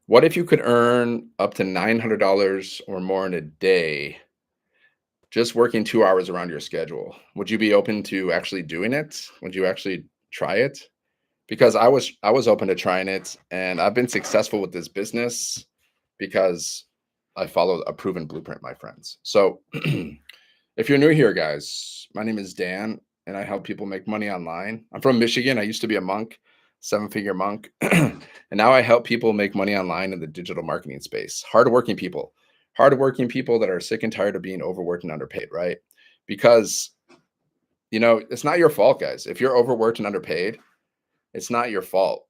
What if you could earn up to $900 or more in a day just working 2 hours around your schedule? Would you be open to actually doing it? Would you actually try it? Because I was open to trying it, and I've been successful with this business because I follow a proven blueprint, my friends. So, if you're new here, guys, my name is Dan, and I help people make money online. I'm from Michigan. I used to be a monk, seven-figure monk, and now I help people make money online in the digital marketing space. Hardworking people that are sick and tired of being overworked and underpaid, right? Because it's not your fault, guys. If you're overworked and underpaid, it's not your fault.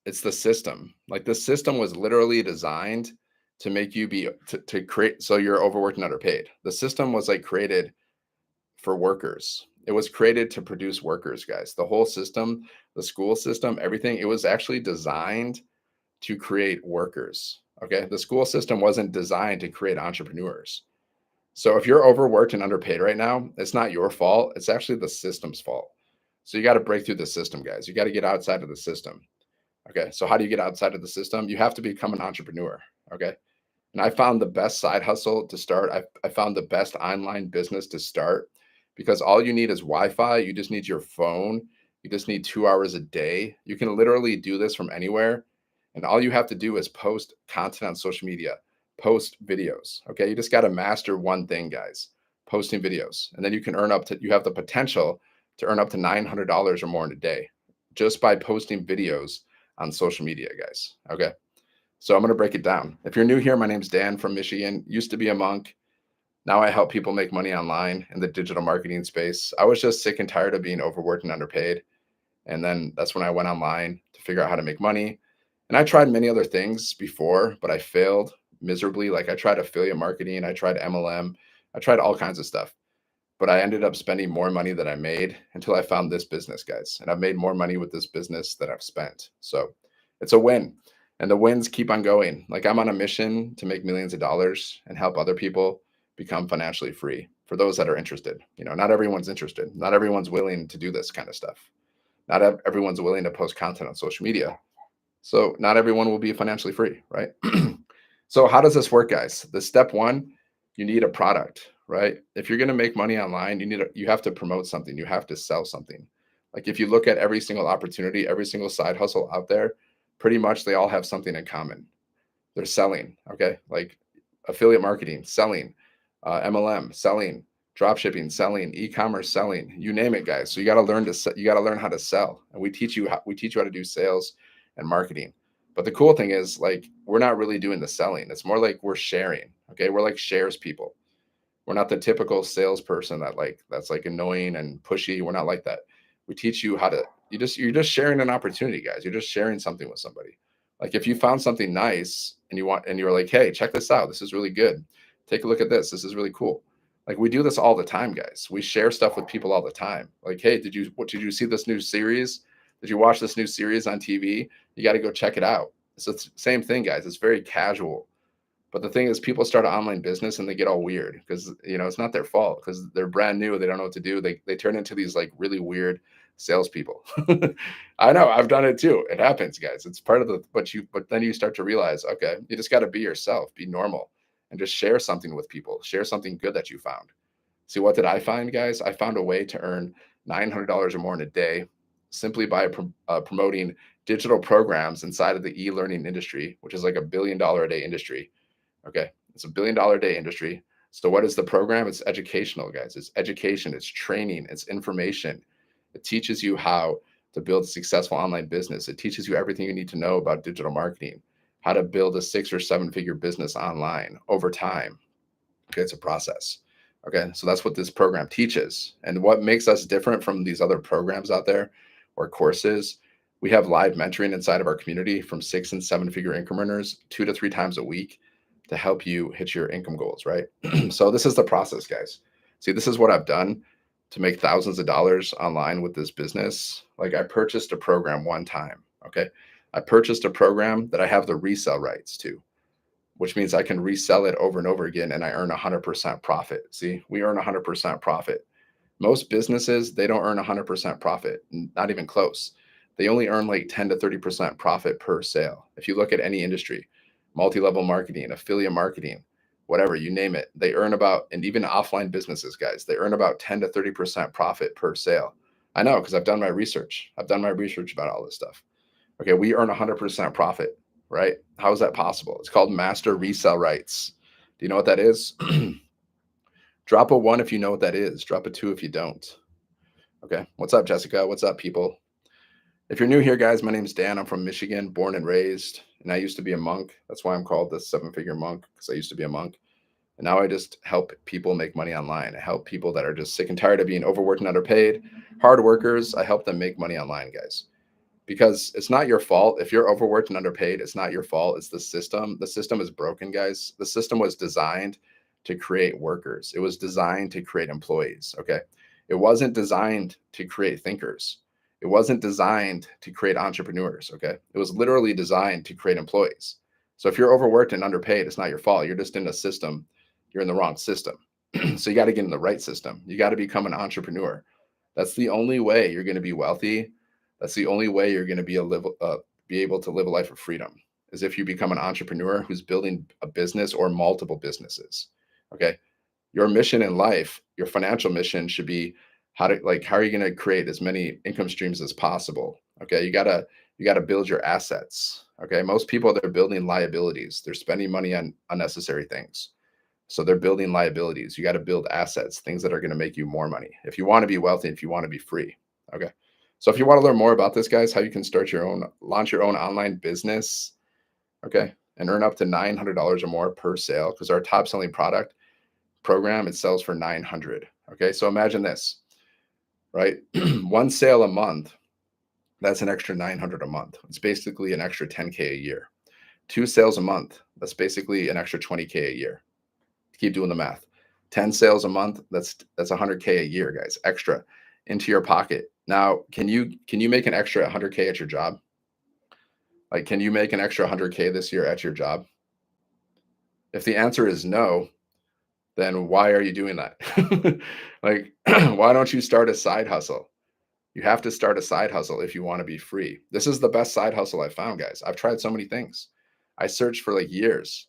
It's the system. Like the system was literally designed to make you to create so you're overworked and underpaid. The system was like created for workers. It was created to produce workers, guys. The whole system, the school system, everything, it was actually designed to create workers. Okay. The school system wasn't designed to create entrepreneurs. So if you're overworked and underpaid right now, it's not your fault. It's actually the system's fault. So you got to break through the system, guys. You got to get outside of the system. Okay. So how do you get outside of the system? You have to become an entrepreneur. Okay. And I found the best side hustle to start. I found the best online business to start because all you need is Wi Fi. You just need your phone. You just need 2 hours a day. You can literally do this from anywhere. And all you have to do is post content on social media, post videos. Okay. You just got to master one thing, guys, posting videos. And then you have the potential to earn up to $900 or more in a day just by posting videos on social media, guys. Okay. So I'm going to break it down. If you're new here, my name's Dan from Michigan, used to be a monk. Now I help people make money online in the digital marketing space. I was just sick and tired of being overworked and underpaid. And then that's when I went online to figure out how to make money. And I tried many other things before, but I failed miserably. Like I tried affiliate marketing, I tried MLM, I tried all kinds of stuff. But I ended up spending more money than I made until I found this business, guys. And I've made more money with this business than I've spent. So it's a win. And the wins keep on going. Like I'm on a mission to make millions of dollars and help other people become financially free for those that are interested. Not everyone's interested. Not everyone's willing to do this kind of stuff. Not everyone's willing to post content on social media. So not everyone will be financially free, right? So how does this work, guys? The step one, you need a product, right? If you're going to make money online, you have to promote something. You have to sell something. Like if you look at every single opportunity, every single side hustle out there, pretty much they all have something in common. They're selling, okay? Like affiliate marketing, selling, MLM, selling, drop shipping, selling, e-commerce, selling, you name it, guys. So you got to learn how to sell. And we teach you how to do sales and marketing. But the cool thing is like we're not really doing the selling. It's more like we're sharing. Okay. We're like shares people. We're not the typical salesperson that's like annoying and pushy. We're not like that. We teach you how to you're just sharing an opportunity, guys. You're just sharing something with somebody. Like if you found something nice and you're like, hey, check this out. This is really good. Take a look at this. This is really cool. Like we do this all the time, guys. We share stuff with people all the time. Like, hey, did you see this new series? Did you watch this new series on TV? You got to go check it out. So it's the same thing, guys. It's very casual. But the thing is, people start an online business and they get all weird because it's not their fault because they're brand new. They don't know what to do. They turn into these like really weird salespeople. I know I've done it too. It happens, guys. It's part of but then you start to realize, okay, you just got to be yourself, be normal, and just share something with people. Share something good that you found. See, what did I find, guys? I found a way to earn $900 or more in a day simply by promoting digital programs inside of the e-learning industry, which is like $1 billion a day industry. Okay. It's $1 billion a day industry. So what is the program? It's educational, guys. It's education, it's training, it's information. It teaches you how to build a successful online business. It teaches you everything you need to know about digital marketing, how to build a 6 or 7 figure business online over time. Okay. It's a process. Okay. So that's what this program teaches. And what makes us different from these other programs out there or courses, we have live mentoring inside of our community from 6 and 7 figure incrementers 2 to 3 times a week to help you hit your income goals, right? So this is the process, guys. See, this is what I've done to make thousands of dollars online with this business. Like I purchased a program one time, okay? I purchased a program that I have the resale rights to, which means I can resell it over and over again and I earn 100% profit. See, we earn 100% profit. Most businesses, they don't earn 100% profit, not even close. They only earn like 10 to 30% profit per sale. If you look at any industry, multi-level marketing, affiliate marketing, whatever, you name it. They earn about, and even offline businesses, guys, they earn about 10 to 30% profit per sale. I know because I've done my research. I've done my research about all this stuff. Okay, we earn 100% profit, right? How is that possible? It's called master resale rights. Do you know what that is? Drop a one if you know what that is. Drop a two if you don't. Okay. What's up, Jessica? What's up, people? If you're new here, guys, my name is Dan. I'm from Michigan, born and raised, and I used to be a monk. That's why I'm called the seven-figure monk, because I used to be a monk. And now I just help people make money online. I help people that are just sick and tired of being overworked and underpaid, hard workers. I help them make money online, guys, because it's not your fault. If you're overworked and underpaid, it's not your fault. It's the system. The system is broken, guys. The system was designed to create workers. It was designed to create employees. Okay. It wasn't designed to create thinkers. It wasn't designed to create entrepreneurs. Okay. It was literally designed to create employees. So if you're overworked and underpaid, it's not your fault. You're just in a system. You're in the wrong system. So you got to get in the right system. You got to become an entrepreneur. That's the only way you're going to be wealthy. That's the only way you're going to be able to live a life of freedom, is if you become an entrepreneur who's building a business or multiple businesses. Okay. Your mission in life, your financial mission should be how are you going to create as many income streams as possible? Okay. You gotta build your assets. Okay. Most people, they're building liabilities. They're spending money on unnecessary things. So they're building liabilities. You got to build assets, things that are going to make you more money if you want to be wealthy, if you want to be free. Okay. So if you want to learn more about this, guys, how you can launch your own online business, okay, and earn up to $900 or more per sale, because our top selling product program, it sells for 900. Okay. So imagine this, right? One sale a month, that's an extra 900 a month. It's basically an extra 10K a year. Two sales a month, that's basically an extra 20K a year. Keep doing the math. 10 sales a month, that's 100K a year, guys, extra into your pocket. Now, can you make an extra 100K at your job? Like, can you make an extra 100K this year at your job? If the answer is no, then why are you doing that? Like, why don't you start a side hustle? You have to start a side hustle if you want to be free. This is the best side hustle I found, guys. I've tried so many things. I searched for like years,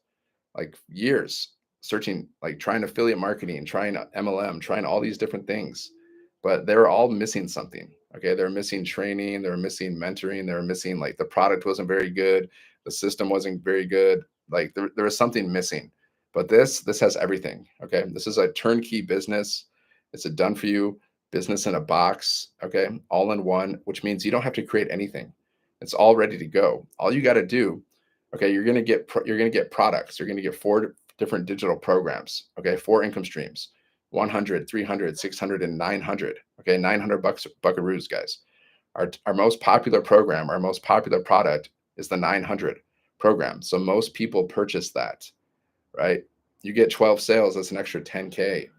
searching, like trying affiliate marketing, trying MLM, trying all these different things, but they were all missing something. Okay. They're missing training. They're missing mentoring. They're missing, like, the product wasn't very good. The system wasn't very good. Like there was something missing, but this has everything. Okay. This is a turnkey business. It's a done for you business in a box. Okay. All in one, which means you don't have to create anything. It's all ready to go. All you got to do, okay, you're going to get products. You're going to get four different digital programs. Okay, four income streams: 100, 300, 600, and 900. Okay, 900 bucks, buckaroos, guys. Our most popular program, our most popular product is the 900 program. So most people purchase that, right? You get 12 sales, that's an extra 10K.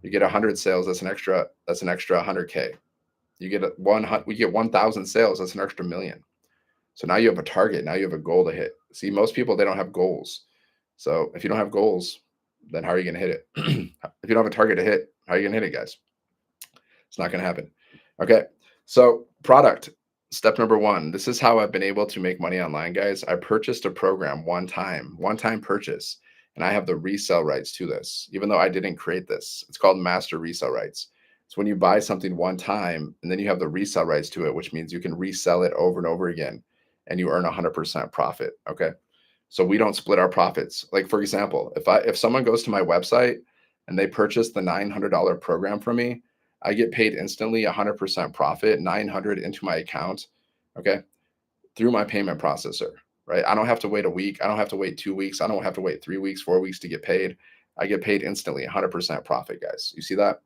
You get 100 sales, that's an extra 100K. You get we get 1,000 sales, that's an extra million. So now you have a target. Now you have a goal to hit. See, most people, they don't have goals. So if you don't have goals, then how are you going to hit it? If you don't have a target to hit, how are you going to hit it, guys? It's not going to happen. Okay. So product, step number one. This is how I've been able to make money online, guys. I purchased a program one time purchase, and I have the resale rights to this, even though I didn't create this. It's called master resale rights. It's when you buy something one time and then you have the resale rights to it, which means you can resell it over and over again and you earn 100% profit. Okay. So we don't split our profits. Like, for example, if someone goes to my website and they purchase the $900 program from me, I get paid instantly 100% profit, 900 into my account. Okay. Through my payment processor, right? I don't have to wait a week. I don't have to wait 2 weeks. I don't have to wait 3 weeks, 4 weeks to get paid. I get paid instantly, 100% profit, guys. You see that?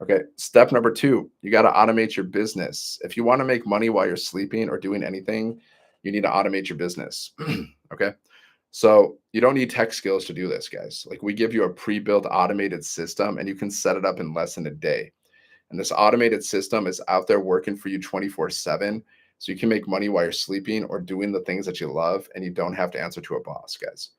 Okay. Step number two, you got to automate your business. If you want to make money while you're sleeping or doing anything, you need to automate your business. Okay. So you don't need tech skills to do this, guys. Like, we give you a pre-built automated system and you can set it up in less than a day. And this automated system is out there working for you 24/7. So you can make money while you're sleeping or doing the things that you love, and you don't have to answer to a boss, guys.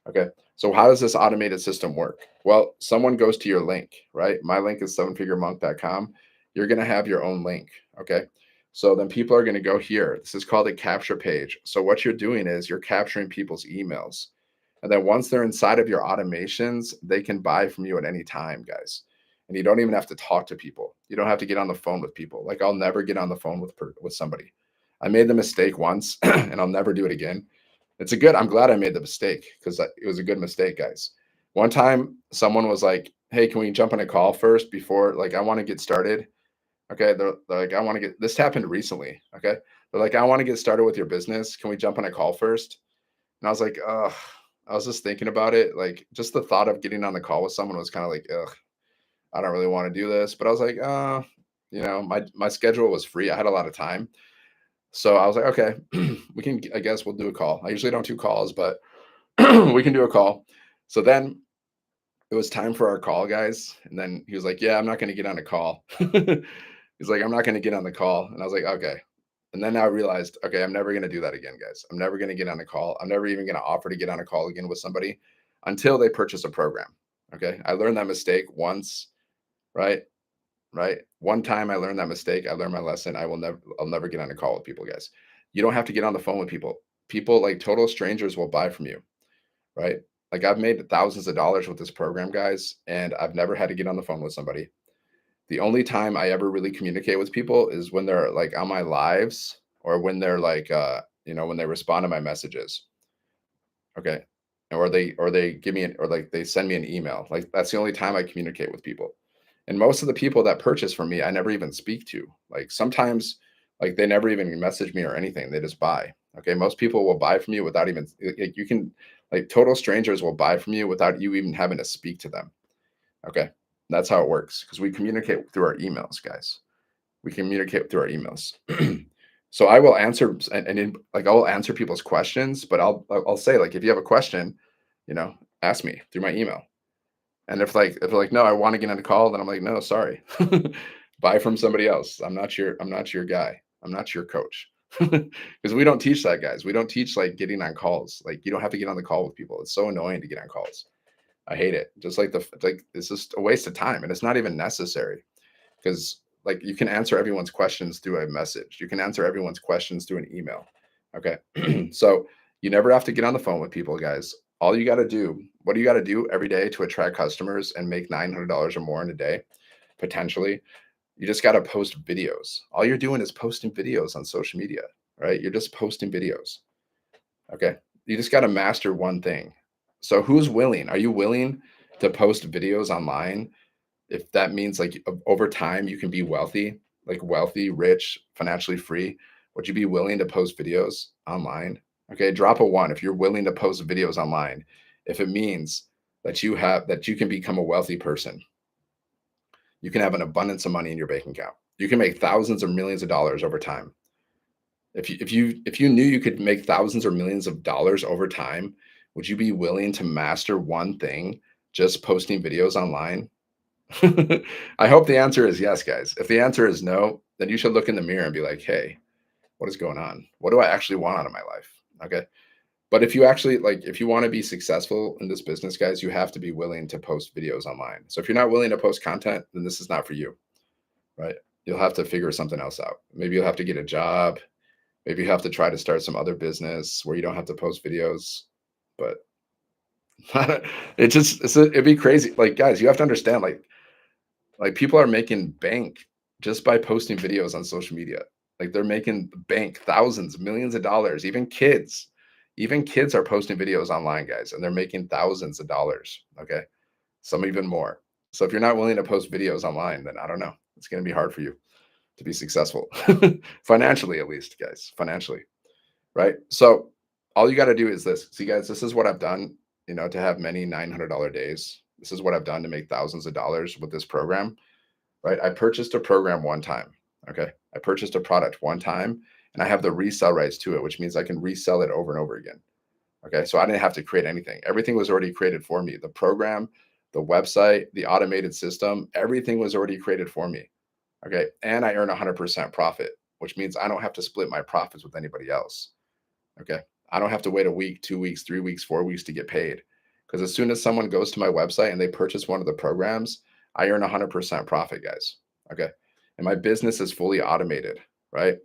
Okay. So how does this automated system work? Well, someone goes to your link, right? My link is sevenfiguremonk.com. You're going to have your own link. Okay. So then people are going to go here. This is called a capture page. So what you're doing is you're capturing people's emails. And then once they're inside of your automations, they can buy from you at any time, guys. And you don't even have to talk to people. You don't have to get on the phone with people. Like I'll never get on the phone with somebody. I made the mistake once and I'll never do it again. I'm glad I made the mistake because it was a good mistake, guys. One time someone was like, "Hey, can we jump on a call first before like I want to get started?" Okay. They're like, I want to get this happened recently. Okay. They're like, I want to get started with your business. Can we jump on a call first? And I was like, ugh. I was just thinking about it. Like, just the thought of getting on the call with someone was kind of like, ugh, I don't really want to do this. But I was like, my schedule was free. I had a lot of time. So I was like, okay, I guess we'll do a call. I usually don't do calls, but we can do a call. So then it was time for our call, guys. And then he was like, yeah, I'm not going to get on a call. He's like, I'm not going to get on the call. And I was like, okay. And then I realized, okay, I'm never going to do that again, guys. I'm never going to get on a call. I'm never even going to offer to get on a call again with somebody until they purchase a program. Okay. I learned that mistake once, right? Right. One time I learned that mistake. I learned my lesson. I'll never get on a call with people, guys. You don't have to get on the phone with people. People like total strangers will buy from you, right? Like I've made thousands of dollars with this program, guys, and I've never had to get on the phone with somebody. The only time I ever really communicate with people is when they're like on my lives or when they're like when they respond to my messages. Okay. Or they give me or like they send me an email. Like that's the only time I communicate with people. And most of the people that purchase from me, I never even speak to. Like sometimes like they never even message me or anything. They just buy. Okay. Most people will buy from you without even like you can like total strangers will buy from you without you even having to speak to them. Okay. That's how it works because we communicate through our emails, guys. We communicate through our emails. So I will answer like I will answer people's questions, but I'll say like if you have a question, you know, ask me through my email. And if they're like no, I want to get on a call, then I'm like no, sorry, buy from somebody else. I'm not your guy. I'm not your coach because we don't teach that, guys. We don't teach like getting on calls. Like you don't have to get on the call with people. It's so annoying to get on calls. I hate it. Just like it's just a waste of time, and it's not even necessary because like you can answer everyone's questions through a message. You can answer everyone's questions through an email. Okay. So you never have to get on the phone with people, guys. All you got to do, what do you got to do every day to attract customers and make $900 or more in a day, potentially? You just got to post videos. All you're doing is posting videos on social media, right? You're just posting videos. Okay. You just got to master one thing. So who's willing? Are you willing to post videos online if that means like over time you can be wealthy, like wealthy, rich, financially free? Would you be willing to post videos online? Okay, drop a one if you're willing to post videos online. If it means that you can become a wealthy person, you can have an abundance of money in your bank account. You can make thousands or millions of dollars over time. If you knew you could make thousands or millions of dollars over time, would you be willing to master one thing, just posting videos online? I hope the answer is yes, guys. If the answer is no, then you should look in the mirror and be like, hey, what is going on? What do I actually want out of my life? Okay. But if you want to be successful in this business, guys, you have to be willing to post videos online. So if you're not willing to post content, then this is not for you, right? You'll have to figure something else out. Maybe you'll have to get a job. Maybe you have to try to start some other business where you don't have to post videos. But it'd be crazy. Like, guys, you have to understand, like people are making bank just by posting videos on social media. Like they're making bank thousands, millions of dollars. Even kids are posting videos online, guys, and they're making thousands of dollars. Okay. Some even more. So if you're not willing to post videos online, then I don't know. It's going to be hard for you to be successful financially, at least, guys, financially. Right. So all you got to do is this. See, guys, this is what I've done, to have many $900 days. This is what I've done to make thousands of dollars with this program, right? I purchased a program one time. Okay. I purchased a product one time and I have the resell rights to it, which means I can resell it over and over again. Okay. So I didn't have to create anything. Everything was already created for me. The program, the website, the automated system, everything was already created for me. Okay. And I earn 100% profit, which means I don't have to split my profits with anybody else. Okay. I don't have to wait a week, 2 weeks, 3 weeks, 4 weeks to get paid. Because as soon as someone goes to my website and they purchase one of the programs, I earn 100% profit, guys. Okay. And my business is fully automated, right?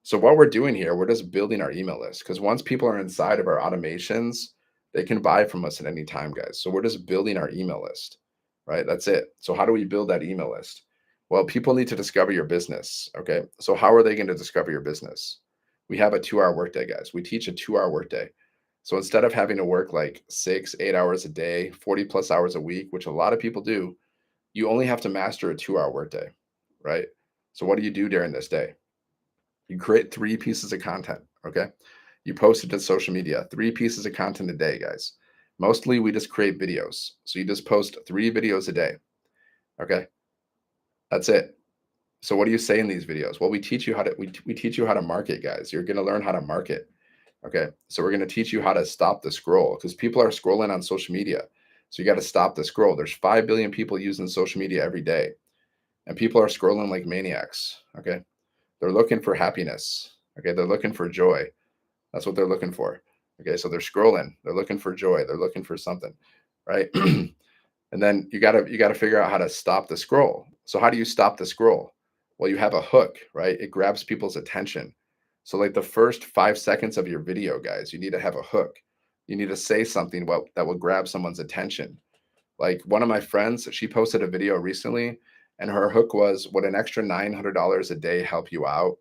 So what we're doing here, we're just building our email list because once people are inside of our automations, They can buy from us at any time, guys. So we're just building our email list, right? That's it. So how do we build that email list? Well, people need to discover your business. Okay. So how are they going to discover your business? We have a 2 hour workday, guys. We teach a 2 hour workday. So instead of having to work like 6, 8 hours a day, 40 plus hours a week, which a lot of people do, you only have to master a 2 hour workday, right? So what do you do during this day? You create 3 pieces of content. Okay. You post it to social media, 3 pieces of content a day, guys. Mostly we just create videos. So you just post 3 videos a day. Okay. That's it. So what do you say in these videos? Well, we teach you how to market, guys. You're going to learn how to market. Okay. So we're going to teach you how to stop the scroll because people are scrolling on social media. So you got to stop the scroll. There's 5 billion people using social media every day, and people are scrolling like maniacs. Okay. They're looking for happiness. Okay. They're looking for joy. That's what they're looking for. Okay, so they're scrolling. They're looking for joy. They're looking for something, right? And then you gotta figure out how to stop the scroll. So how do you stop the scroll? Well, you have a hook, right? It grabs people's attention. So like the first 5 seconds of your video, guys, you need to have a hook. You need to say something that will grab someone's attention. Like one of my friends, she posted a video recently, and her hook was, "Would an extra $900 a day help you out?"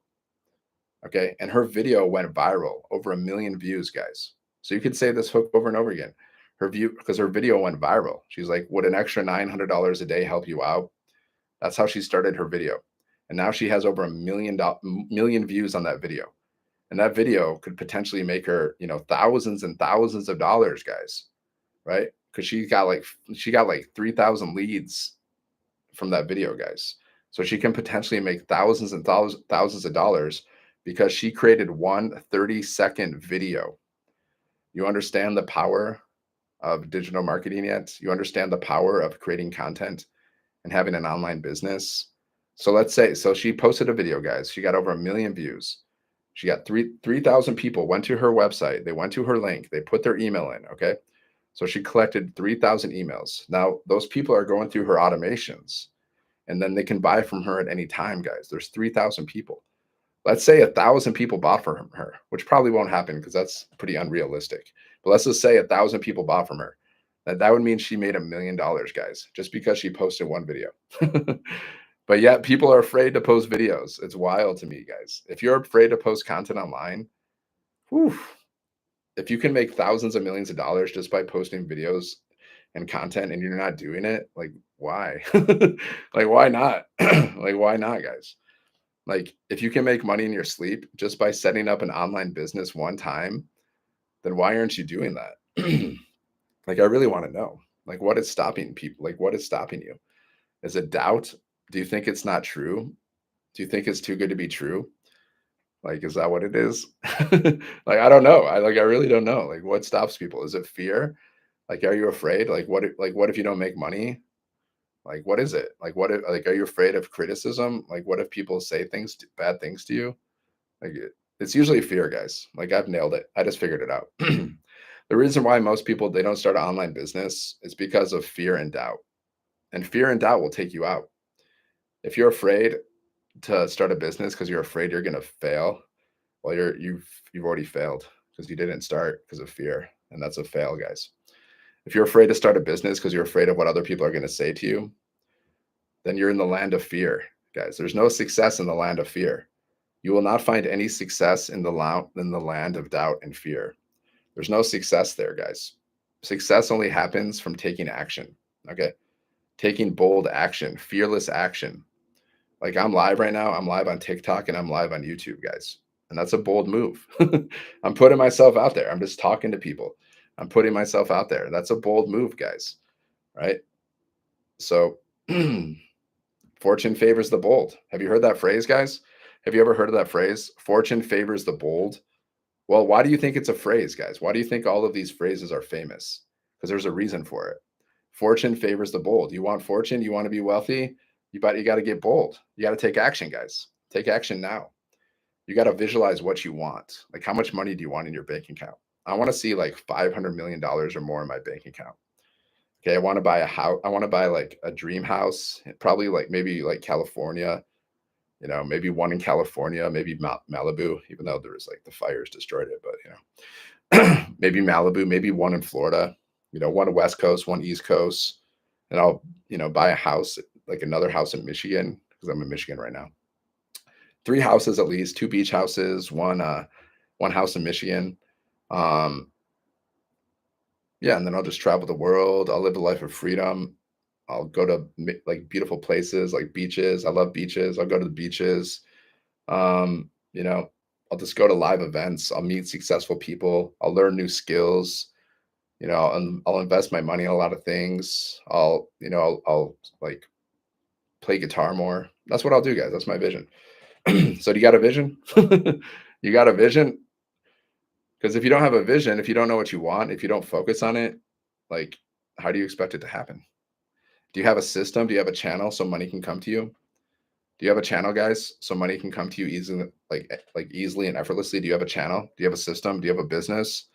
Okay. And her video went viral, over 1 million views, guys. So you could say this hook over and over again. Because her video went viral. She's like, "Would an extra $900 a day help you out?" That's how she started her video. And now she has over a million views on that video. And that video could potentially make her, thousands and thousands of dollars, guys. Right. Because she got like 3,000 leads from that video, guys. So she can potentially make thousands and thousands of dollars because she created one 30-second video. You understand the power of digital marketing yet? You understand the power of creating content and having an online business? So let's say, so she posted a video, guys. She got over 1 million views. She got 3,000 people went to her website. They went to her link. They put their email in. Okay. So she collected 3,000 emails. Now, those people are going through her automations, and then they can buy from her at any time, guys. There's 3,000 people. Let's say 1,000 people bought from her, which probably won't happen because that's pretty unrealistic. But let's just say 1,000 people bought from her. That would mean she made $1 million, guys, just because she posted one video. But yet people are afraid to post videos. It's wild to me, guys. If you're afraid to post content online, whew, if you can make thousands of millions of dollars just by posting videos and content and you're not doing it, like why? Like why not? Like why not, guys? Like if you can make money in your sleep just by setting up an online business one time, then why aren't you doing that? Like I really want to know. Like what is stopping people? Like what is stopping you? Is it doubt? Do you think it's not true? Do you think it's too good to be true? Like is that what it is? Like I don't know. I really don't know. Like what stops people? Is it fear? Like are you afraid? Like what if you don't make money? Like what is it? Like are you afraid of criticism? Like what if people say bad things to you? Like it's usually fear, guys. Like I've nailed it. I just figured it out. The reason why most people they don't start an online business is because of fear and doubt. And fear and doubt will take you out. If you're afraid to start a business because you're afraid you're gonna fail, well, you've already failed because you didn't start because of fear. And that's a fail, guys. If you're afraid to start a business because you're afraid of what other people are gonna say to you, then you're in the land of fear, guys. There's no success in the land of fear. You will not find any success in the land of doubt and fear. There's no success there, guys. Success only happens from taking action. Okay. Taking bold action, fearless action. Like I'm live right now. I'm live on TikTok and I'm live on YouTube, guys. And that's a bold move. I'm putting myself out there. I'm just talking to people. I'm putting myself out there. That's a bold move, guys. Right. So fortune favors the bold. Have you heard that phrase, guys? Have you ever heard of that phrase? Fortune favors the bold. Well, why do you think it's a phrase, guys? Why do you think all of these phrases are famous? Because there's a reason for it. Fortune favors the bold. You want fortune? You want to be wealthy? You got to get bold. You got to take action, guys. Take action now. You got to visualize what you want. Like how much money do you want in your bank account? I want to see like $500 million or more in my bank account. Okay, I want to buy a house. I want to buy like a dream house, probably like maybe like California, maybe one in California, maybe Malibu, even though there was like the fires destroyed it, but Maybe Malibu, maybe one in Florida, one West Coast, one East Coast, and I'll, buy a house, like another house in Michigan, because I'm in Michigan right now. Three houses at least, two beach houses, one house in Michigan. Um, yeah, and then I'll just travel the world. I'll live a life of freedom. I'll go to like beautiful places, like beaches. I love beaches. I'll go to the beaches. Um, you know, I'll just go to live events. I'll meet successful people. I'll learn new skills. And I'll invest my money in a lot of things. I'll like play guitar more. That's what I'll do, guys. That's my vision. So, do you got a vision? You got a vision? Because if you don't have a vision, if you don't know what you want, if you don't focus on it, like, how do you expect it to happen? Do you have a system? Do you have a channel so money can come to you? Do you have a channel, guys, so money can come to you easily, like easily and effortlessly? Do you have a channel? Do you have a system? Do you have a business?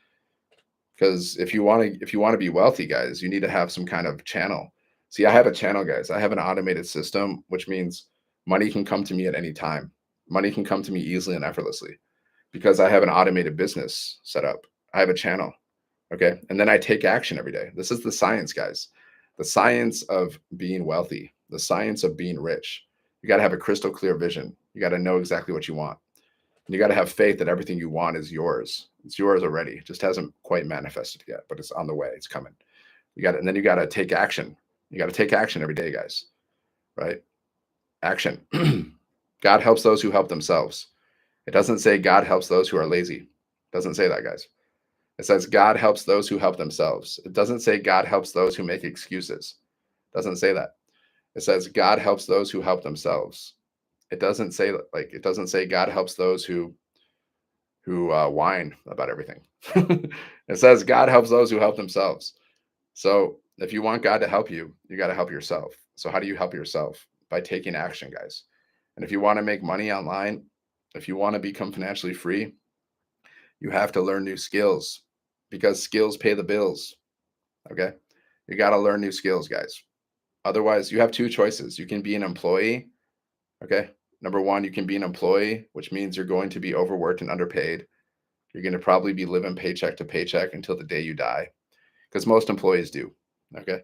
Because if you want to be wealthy, guys, you need to have some kind of channel. See, I have a channel, guys. I have an automated system, which means money can come to me at any time. Money can come to me easily and effortlessly because I have an automated business set up. I have a channel. Okay. And then I take action every day. This is the science, guys. The science of being wealthy, the science of being rich. You got to have a crystal clear vision. You got to know exactly what you want. And you got to have faith that everything you want is yours. It's yours already. It just hasn't quite manifested yet, but it's on the way. It's coming. And then you got to take action. You got to take action every day, guys. Right? Action. God helps those who help themselves. It doesn't say God helps those who are lazy. It doesn't say that, guys. It says God helps those who help themselves. It doesn't say God helps those who make excuses. It doesn't say that. It says God helps those who help themselves. It doesn't say God helps those who whine about everything. It says God helps those who help themselves. So if you want God to help you, you got to help yourself. So how do you help yourself? By taking action, guys. And if you want to make money online, if you want to become financially free, you have to learn new skills because skills pay the bills. Okay. You got to learn new skills, guys. Otherwise, you have two choices. You can be an employee. Okay. Number one, you can be an employee, which means you're going to be overworked and underpaid. You're going to probably be living paycheck to paycheck until the day you die, because most employees do. Okay.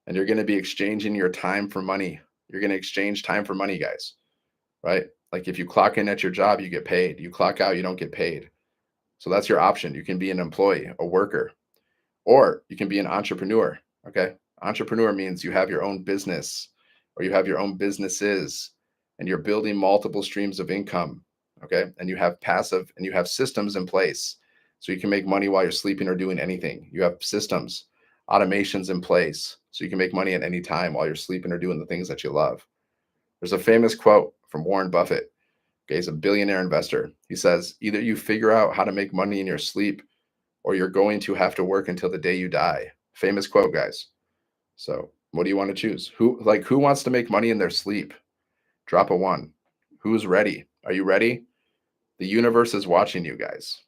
And you're going to be exchanging your time for money. You're going to exchange time for money, guys. Right. Like if you clock in at your job, you get paid. You clock out, you don't get paid. So that's your option. You can be an employee, a worker, or you can be an entrepreneur. Okay. Entrepreneur means you have your own business or you have your own businesses and you're building multiple streams of income. Okay. And you have passive and you have systems in place. So you can make money while you're sleeping or doing anything. You have systems, automations in place. So you can make money at any time while you're sleeping or doing the things that you love. There's a famous quote from Warren Buffett. Okay, he's a billionaire investor. He says, either you figure out how to make money in your sleep or you're going to have to work until the day you die. Famous quote, guys. So what do you want to choose? Who wants to make money in their sleep? Drop a one. Who's ready? Are you ready? The universe is watching you, guys.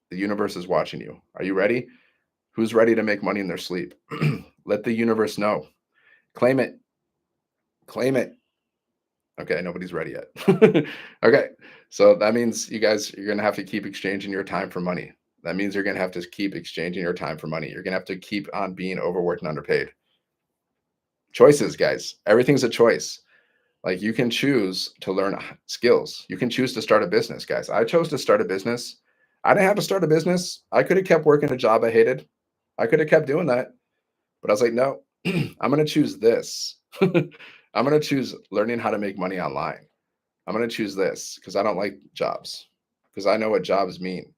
The universe is watching you. Are you ready? Who's ready to make money in their sleep? Let the universe know. Claim it. Claim it. Okay, nobody's ready yet. Okay, so that means you guys, you're going to have to keep exchanging your time for money. That means you're going to have to keep exchanging your time for money. You're going to have to keep on being overworked and underpaid. Choices, guys. Everything's a choice. Like you can choose to learn skills. You can choose to start a business, guys. I chose to start a business. I didn't have to start a business. I could have kept working a job I hated. I could have kept doing that. But I was like, no, I'm going to choose this. I'm going to choose learning how to make money online. I'm going to choose this because I don't like jobs, because I know what jobs mean.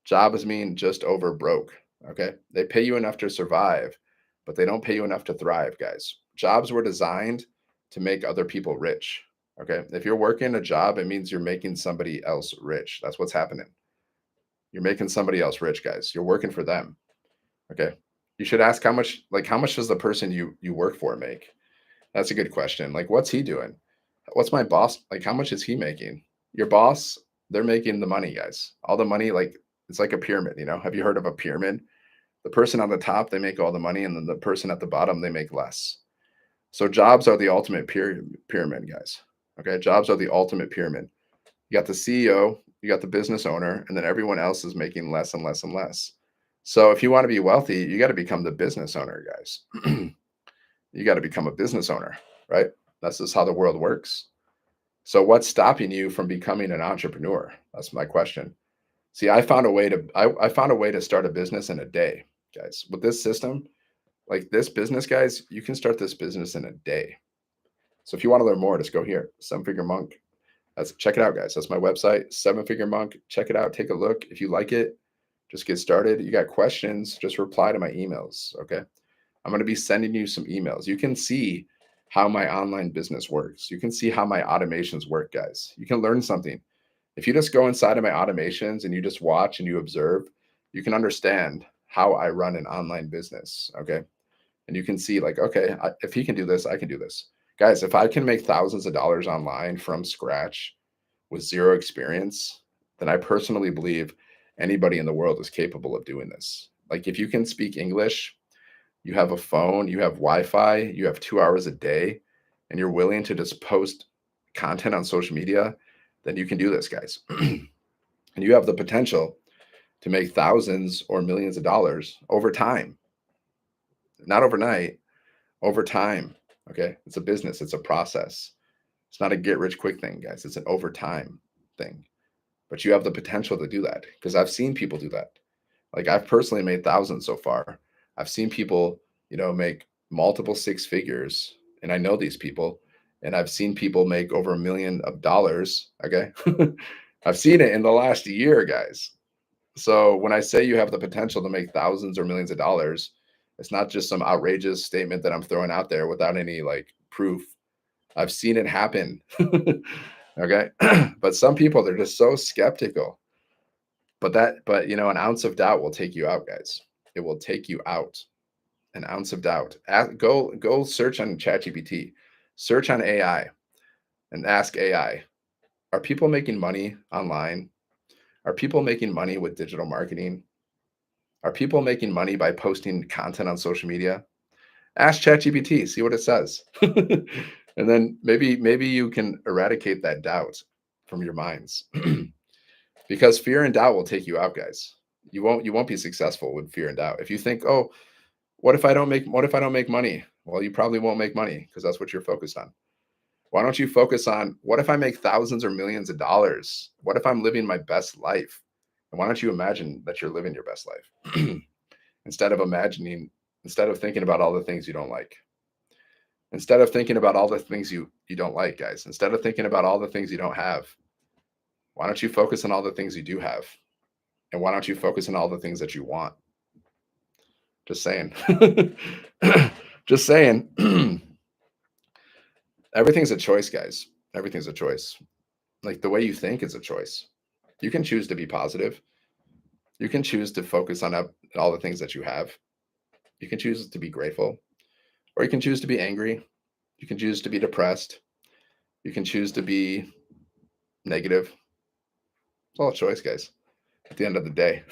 Jobs mean just over broke. Okay. They pay you enough to survive, but they don't pay you enough to thrive, guys. Jobs were designed to make other people rich. Okay. If you're working a job, it means you're making somebody else rich. That's what's happening. You're making somebody else rich, guys. You're working for them. Okay. You should ask how much does the person you work for make? That's a good question. Like, what's he doing? What's my boss? Like, how much is he making? Your boss, they're making the money, guys. All the money, like, it's like a pyramid. Have you heard of a pyramid? The person on the top, they make all the money, and then the person at the bottom, they make less. So jobs are the ultimate pyramid, guys. Okay, jobs are the ultimate pyramid. You got the CEO, you got the business owner, and then everyone else is making less and less and less. So if you want to be wealthy, you got to become the business owner, guys. You got to become a business owner, right? That's just how the world works. So what's stopping you from becoming an entrepreneur? That's my question. See, I found a way to start a business in a day, guys. With this system, like this business, guys, you can start this business in a day. So if you want to learn more, just go here, Seven Figure Monk. That's check it out, guys. That's my website, Seven Figure Monk. Check it out. Take a look. If you like it, just get started. You got questions, just reply to my emails. Okay. I'm going to be sending you some emails. You can see how my online business works. You can see how my automations work, guys. You can learn something. If you just go inside of my automations and you just watch and you observe, you can understand how I run an online business. Okay. And you can see, like, okay, if he can do this, I can do this. Guys, if I can make thousands of dollars online from scratch with zero experience, then I personally believe anybody in the world is capable of doing this. Like, if you can speak English, you have a phone, you have Wi-Fi, you have 2 hours a day, and you're willing to just post content on social media, then you can do this, guys. And you have the potential to make thousands or millions of dollars over time, not overnight, over time. Okay. It's a business, it's a process. It's not a get rich quick thing, guys. It's an over time thing. But you have the potential to do that because I've seen people do that. Like, I've personally made thousands so far. I've seen people, make multiple six figures, and I know these people, and I've seen people make over $1 million. Okay. I've seen it in the last year, guys. So when I say you have the potential to make thousands or millions of dollars, it's not just some outrageous statement that I'm throwing out there without any like proof. I've seen it happen. Okay. But some people, they're just so skeptical. But an ounce of doubt will take you out, guys. It will take you out. An ounce of doubt. Go search on ChatGPT, search on AI, and ask AI, are people making money online? Are people making money with digital marketing? Are people making money by posting content on social media? Ask ChatGPT, see what it says. And then maybe you can eradicate that doubt from your minds. Because fear and doubt will take you out, guys. You won't be successful with fear and doubt. If you think, "Oh, what if I don't make money?" Well, you probably won't make money because that's what you're focused on. Why don't you focus on what if I make thousands or millions of dollars? What if I'm living my best life? And why don't you imagine that you're living your best life? instead of imagining instead of thinking about all the things you don't like, instead of thinking about all the things you don't like, guys, instead of thinking about all the things you don't have, why don't you focus on all the things you do have, and why don't you focus on all the things that you want? Just saying. Just saying. Everything's a choice, guys. Everything's a choice. Like, the way you think is a choice. You can choose to be positive. You can choose to focus on all the things that you have. You can choose to be grateful, or you can choose to be angry. You can choose to be depressed. You can choose to be negative. It's all a choice, guys. At the end of the day,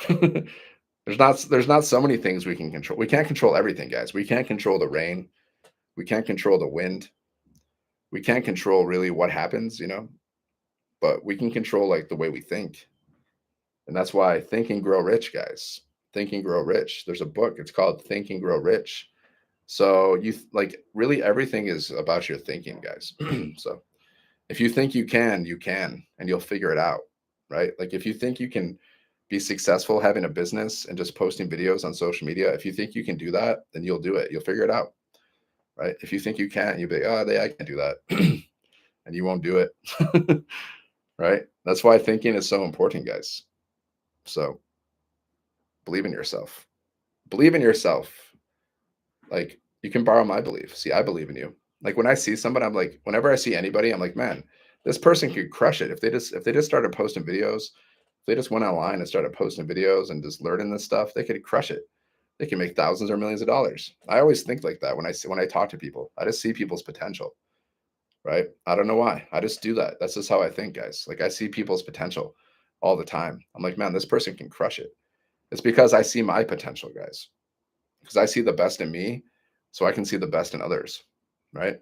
there's not so many things we can control. We can't control everything, guys. We can't control the rain. We can't control the wind. We can't control really what happens, but we can control like the way we think. And that's why Think and Grow Rich, guys. Think and Grow Rich. There's a book. It's called Think and Grow Rich. So like really everything is about your thinking, guys. So if you think you can, and you'll figure it out, right? Like, if you think you can be successful having a business and just posting videos on social media, if you think you can do that, then you'll do it. You'll figure it out, right? If you think you can't, you'll be, oh, I can't do that. And you won't do it. Right? That's why thinking is so important, guys. So believe in yourself. Believe in yourself. Like, you can borrow my belief. See, I believe in you. Like, when I see somebody, I'm like, whenever I see anybody, I'm like, man, this person could crush it if they just started posting videos. If they just went online and started posting videos and just learning this stuff, they could crush it. They can make thousands or millions of dollars. I always think like that when I talk to people. I just see people's potential, right? I don't know why. I just do that. That's just how I think, guys. Like, I see people's potential all the time. I'm like, man, this person can crush it. It's because I see my potential, guys. Because I see the best in me, so I can see the best in others, right?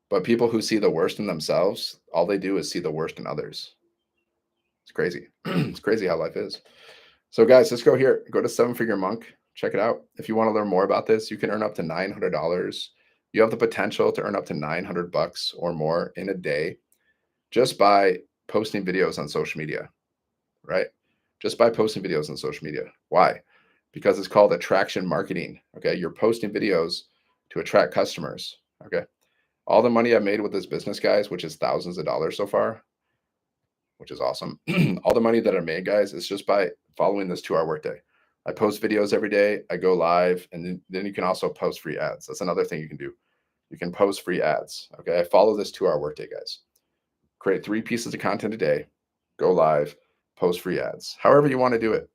But people who see the worst in themselves, all they do is see the worst in others. It's crazy. It's crazy how life is. So, guys, let's go here. Go to Seven Figure Monk. Check it out. If you want to learn more about this, you can earn up to $900. You have the potential to earn up to 900 bucks or more in a day just by posting videos on social media, right? Just by posting videos on social media. Why? Because it's called attraction marketing. Okay. You're posting videos to attract customers. Okay. All the money I've made with this business, guys, which is thousands of dollars so far, which is awesome. All the money that I made, guys, is just by following this 2-hour workday. I post videos every day. I go live, and then you can also post free ads. That's another thing you can do. You can post free ads. Okay. I follow this 2-hour workday, guys. Create 3 pieces of content a day, go live, post free ads, however you want to do it.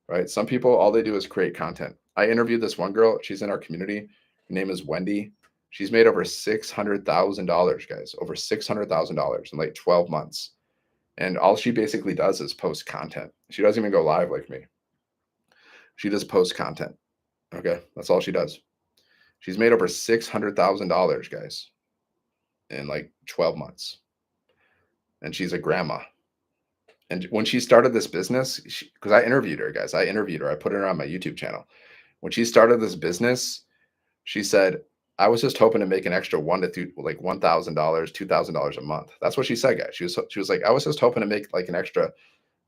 Right. Some people, all they do is create content. I interviewed this one girl. She's in our community. Her name is Wendy. She's made over $600,000, guys, over $600,000 in like 12 months. And all she basically does is post content. She doesn't even go live like me. She just posts content. Okay. That's all she does. She's made over $600,000, guys, in like 12 months. And she's a grandma. And when she started this business, because I interviewed her, guys, I interviewed her. I put her on my YouTube channel. When she started this business, she said, I was just hoping to make an extra $1,000, $2,000 a month. That's what she said, guys. She was like, I was just hoping to make like an extra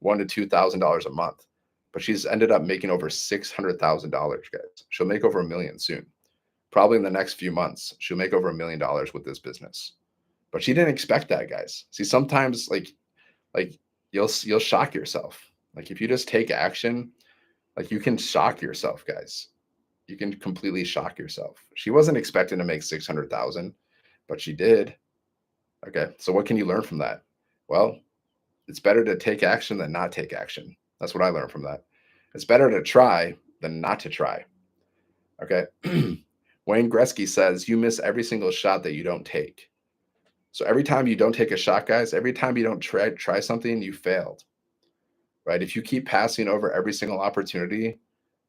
$1,000 to $2,000 a month. But she's ended up making over $600,000, guys. She'll make over $1 million soon. Probably in the next few months, she'll make over $1 million with this business. But she didn't expect that, guys. See, sometimes like you'll shock yourself. Like if you just take action, like you can shock yourself, guys. You can completely shock yourself. She wasn't expecting to make 600,000, but she did. Okay. So what can you learn from that? Well, it's better to take action than not take action. That's what I learned from that. It's better to try than not to try. Okay. Wayne Gretzky says you miss every single shot that you don't take. So every time you don't take a shot, guys, every time you don't try something, you failed. Right? If you keep passing over every single opportunity,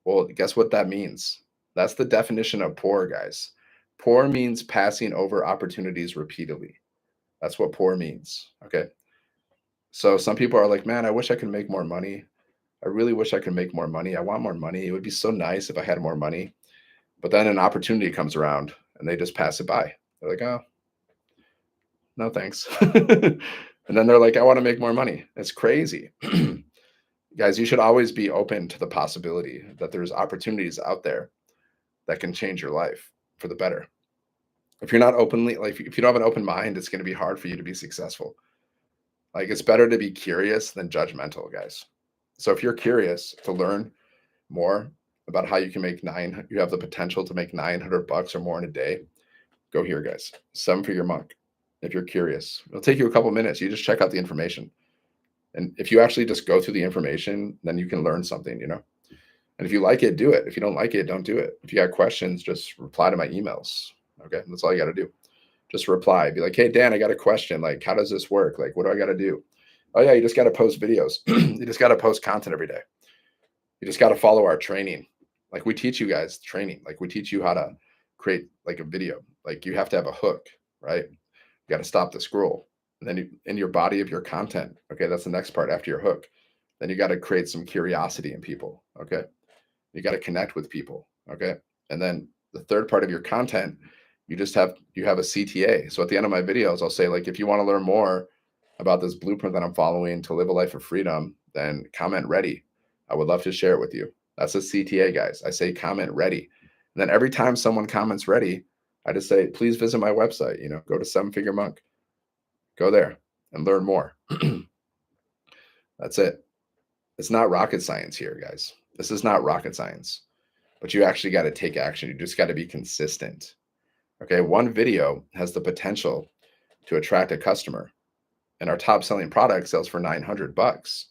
well, guess what that means? That's the definition of poor, guys. Poor means passing over opportunities repeatedly. That's what poor means. Okay. So some people are like, man, I wish I could make more money. I really wish I could make more money. I want more money. It would be so nice if I had more money. But then an opportunity comes around and they just pass it by. They're like, oh, no, thanks. And then they're like, I want to make more money. It's crazy. Guys, you should always be open to the possibility that there's opportunities out there that can change your life for the better. If you're not openly, like if you don't have an open mind, it's going to be hard for you to be successful. Like it's better to be curious than judgmental, guys. So if you're curious to learn more about how you can you have the potential to make 900 bucks or more in a day, go here, guys. 7 Figure Monk. If you're curious, it'll take you a couple minutes. You just check out the information. And if you actually just go through the information, then you can learn something, you know? And if you like it, do it. If you don't like it, don't do it. If you got questions, just reply to my emails. Okay. That's all you got to do. Just reply. Be like, hey, Dan, I got a question. Like, how does this work? Like, what do I got to do? Oh, yeah. You just got to post videos. You just got to post content every day. You just got to follow our training. Like, we teach you guys training. Like, we teach you how to create like a video. Like, you have to have a hook, right? You got to stop the scroll. And then in your body of your content. Okay. That's the next part after your hook. Then you got to create some curiosity in people. Okay. You got to connect with people. Okay. And then the third part of your content, you have a CTA. So at the end of my videos, I'll say, like, if you want to learn more about this blueprint that I'm following to live a life of freedom, then comment ready. I would love to share it with you. That's a CTA, guys. I say comment ready. And then every time someone comments ready, I just say, please visit my website, go to 7 Figure Monk, go there and learn more. That's it. It's not rocket science here, guys. This is not rocket science, but you actually got to take action. You just got to be consistent. Okay. One video has the potential to attract a customer, and our top selling product sells for 900 bucks.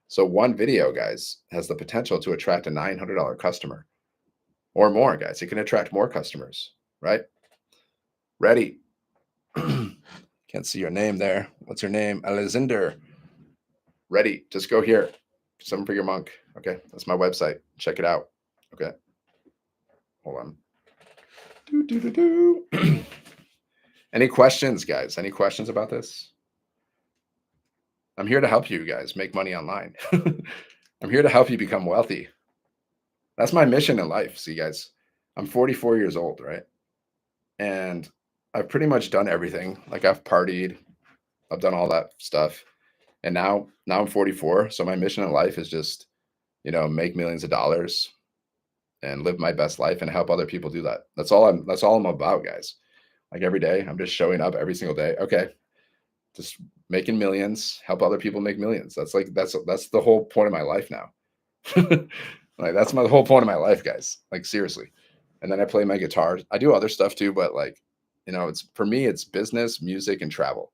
So one video, guys, has the potential to attract a $900 customer or more, guys. It can attract more customers, right? Ready. Can't see your name there. What's your name? Alexander. Ready. Just go here. 7 Figure Monk. Okay. That's my website. Check it out. Okay. Hold on. Any questions, guys? Any questions about this? I'm here to help you guys make money online. I'm here to help you become wealthy. That's my mission in life. See, guys, I'm 44 years old, right? And I've pretty much done everything. Like I've partied, I've done all that stuff. And now I'm 44. So my mission in life is just, make millions of dollars and live my best life and help other people do that. That's all I'm about, guys. Like every day, I'm just showing up every single day. Okay, just making millions, help other people make millions. That's the whole point of my life now. Like that's my whole point of my life, guys. Like seriously. And then I play my guitar. I do other stuff too, but like, it's for me, it's business, music, and travel,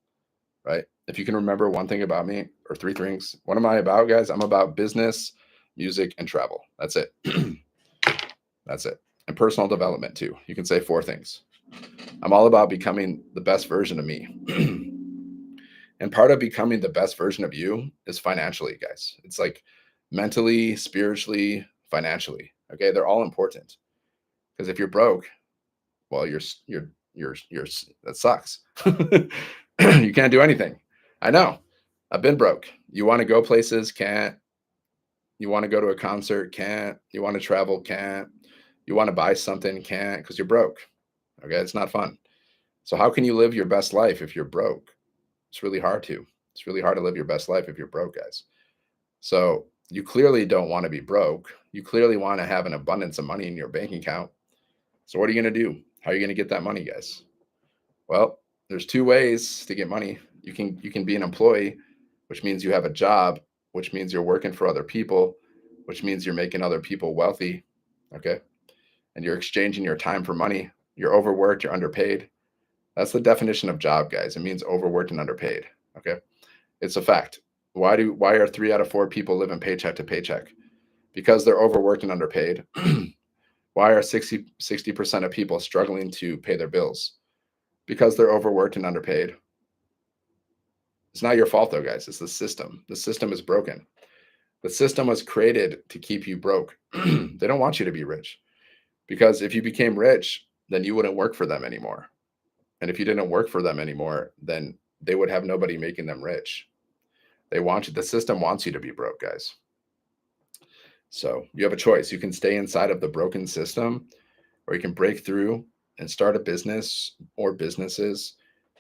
right? If you can remember one thing about me or three things, what am I about, guys? I'm about business, music, and travel. That's it. That's it. And personal development too. You can say four things. I'm all about becoming the best version of me. And part of becoming the best version of you is financially, guys. It's like mentally, spiritually, financially. Okay, they're all important. Because if you're broke, well, you're that sucks. You can't do anything. I know. I've been broke. You want to go places, can't. You want to go to a concert, can't. You want to travel, can't. You want to buy something, can't, because you're broke. Okay, it's not fun. So how can you live your best life if you're broke? It's really hard to. It's really hard to live your best life if you're broke, guys. So you clearly don't want to be broke. You clearly want to have an abundance of money in your bank account. So what are you going to do? How are you going to get that money, guys? Well, there's two ways to get money. You can be an employee, which means you have a job, which means you're working for other people, which means you're making other people wealthy. Okay? And you're exchanging your time for money. You're overworked, you're underpaid. That's the definition of job, guys. It means overworked and underpaid. Okay? It's a fact. Why are 3 out of 4 people living paycheck to paycheck? Because they're overworked and underpaid. Why are 60% of people struggling to pay their bills? Because they're overworked and underpaid. It's not your fault though, guys. It's the system. The system is broken. The system was created to keep you broke. They don't want you to be rich. Because if you became rich, then you wouldn't work for them anymore. And if you didn't work for them anymore, then they would have nobody making them rich. The system wants you to be broke, guys. So you have a choice. You can stay inside of the broken system, or you can break through and start a business or businesses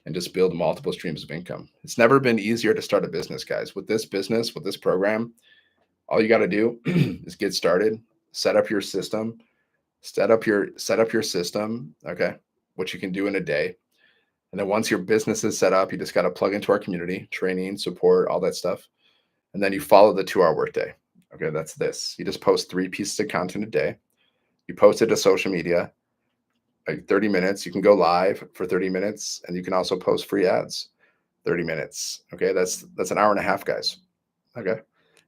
and just build multiple streams of income. It's never been easier to start a business, guys. With this business, with this program, all you got to do is get started, set up your system, set up your system, okay? What you can do in a day. And then once your business is set up, you just got to plug into our community, training, support, all that stuff. And then you follow the 2-hour workday. Okay, that's this. You just post 3 pieces of content a day. You post it to social media, like 30 minutes. You can go live for 30 minutes, and you can also post free ads, 30 minutes. Okay, that's an hour and a half, guys. Okay.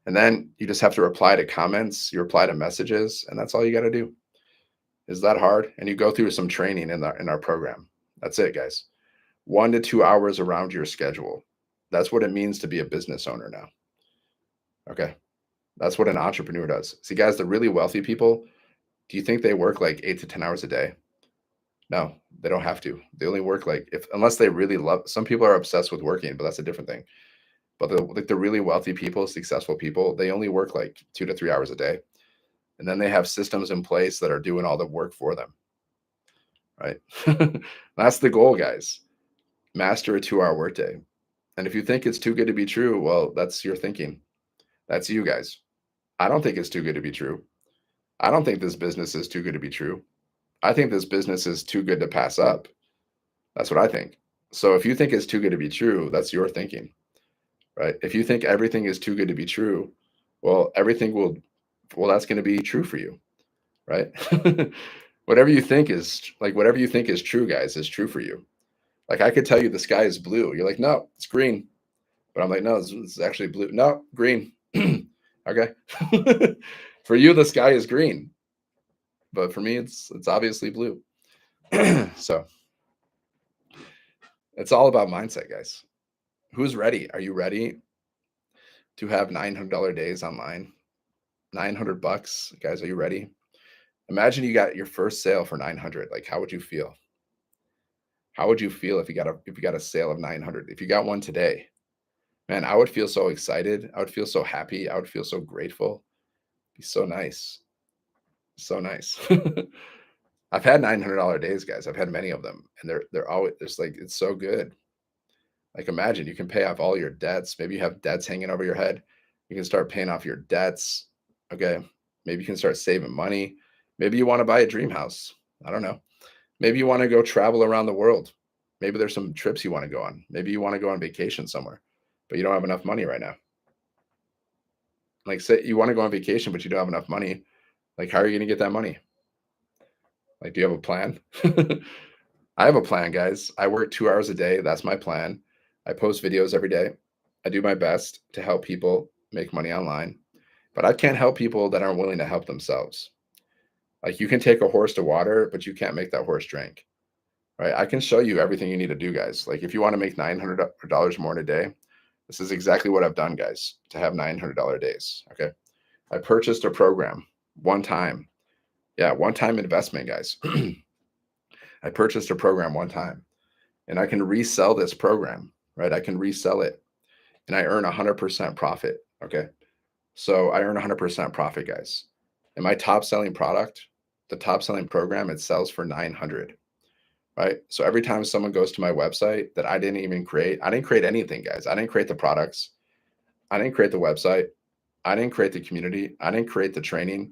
And then you just have to reply to comments, you reply to messages, and that's all you got to do. Is that hard? And you go through some training in our program. That's it, guys. 1 to 2 hours around your schedule. That's what it means to be a business owner now. Okay. That's what an entrepreneur does. See, guys, the really wealthy people, do you think they work like 8 to 10 hours a day? No, they don't have to. They only work like if unless they really love. Some people are obsessed with working, but that's a different thing. But the really wealthy people, successful people, they only work like 2 to 3 hours a day, and then they have systems in place that are doing all the work for them. Right? That's the goal, guys. Master a 2-hour workday. And if you think it's too good to be true, well, that's your thinking. That's you guys. I don't think it's too good to be true. I don't think this business is too good to be true. I think this business is too good to pass up. That's what I think. So if you think it's too good to be true, that's your thinking, right? If you think everything is too good to be true, well, that's going to be true for you, right? Whatever you think is true, guys, is true for you. Like I could tell you the sky is blue. You're like, no, it's green. But I'm like, no, it's actually blue. No, green. Okay. For you, the sky is green. But for me, it's obviously blue. So it's all about mindset, guys. Who's ready? Are you ready to have $900 days online? 900 bucks, guys. Are you ready? Imagine you got your first sale for 900. Like, how would you feel? How would you feel if you got a sale of 900? If you got one today, Man, I would feel so excited. I would feel so happy. I would feel so grateful. Be so nice. So nice. I've had $900 days, guys. I've had many of them, and they're always it's like it's so good. Like imagine you can pay off all your debts. Maybe you have debts hanging over your head. You can start paying off your debts. Okay. Maybe you can start saving money. Maybe you want to buy a dream house. I don't know. Maybe you want to go travel around the world. Maybe there's some trips you want to go on. Maybe you want to go on vacation somewhere, but you don't have enough money right now. Like say you want to go on vacation, but you don't have enough money. Like how are you going to get that money? Like, do you have a plan? I have a plan, guys. I work 2 hours a day. That's my plan. I post videos every day. I do my best to help people make money online, but I can't help people that aren't willing to help themselves. Like, you can take a horse to water, but you can't make that horse drink, right? I can show you everything you need to do, guys. Like, if you want to make $900 more in a day, this is exactly what I've done, guys, to have $900 days. Okay. I purchased a program one time. Yeah, one time investment, guys. I purchased a program one time and I can resell this program, right? I can resell it and I earn 100% profit. Okay. So I earn 100% profit, guys. And my top selling product, the top selling program, it sells for 900, right? So every time someone goes to my website that I didn't even create, I didn't create anything, guys. I didn't create the products. I didn't create the website. I didn't create the community. I didn't create the training.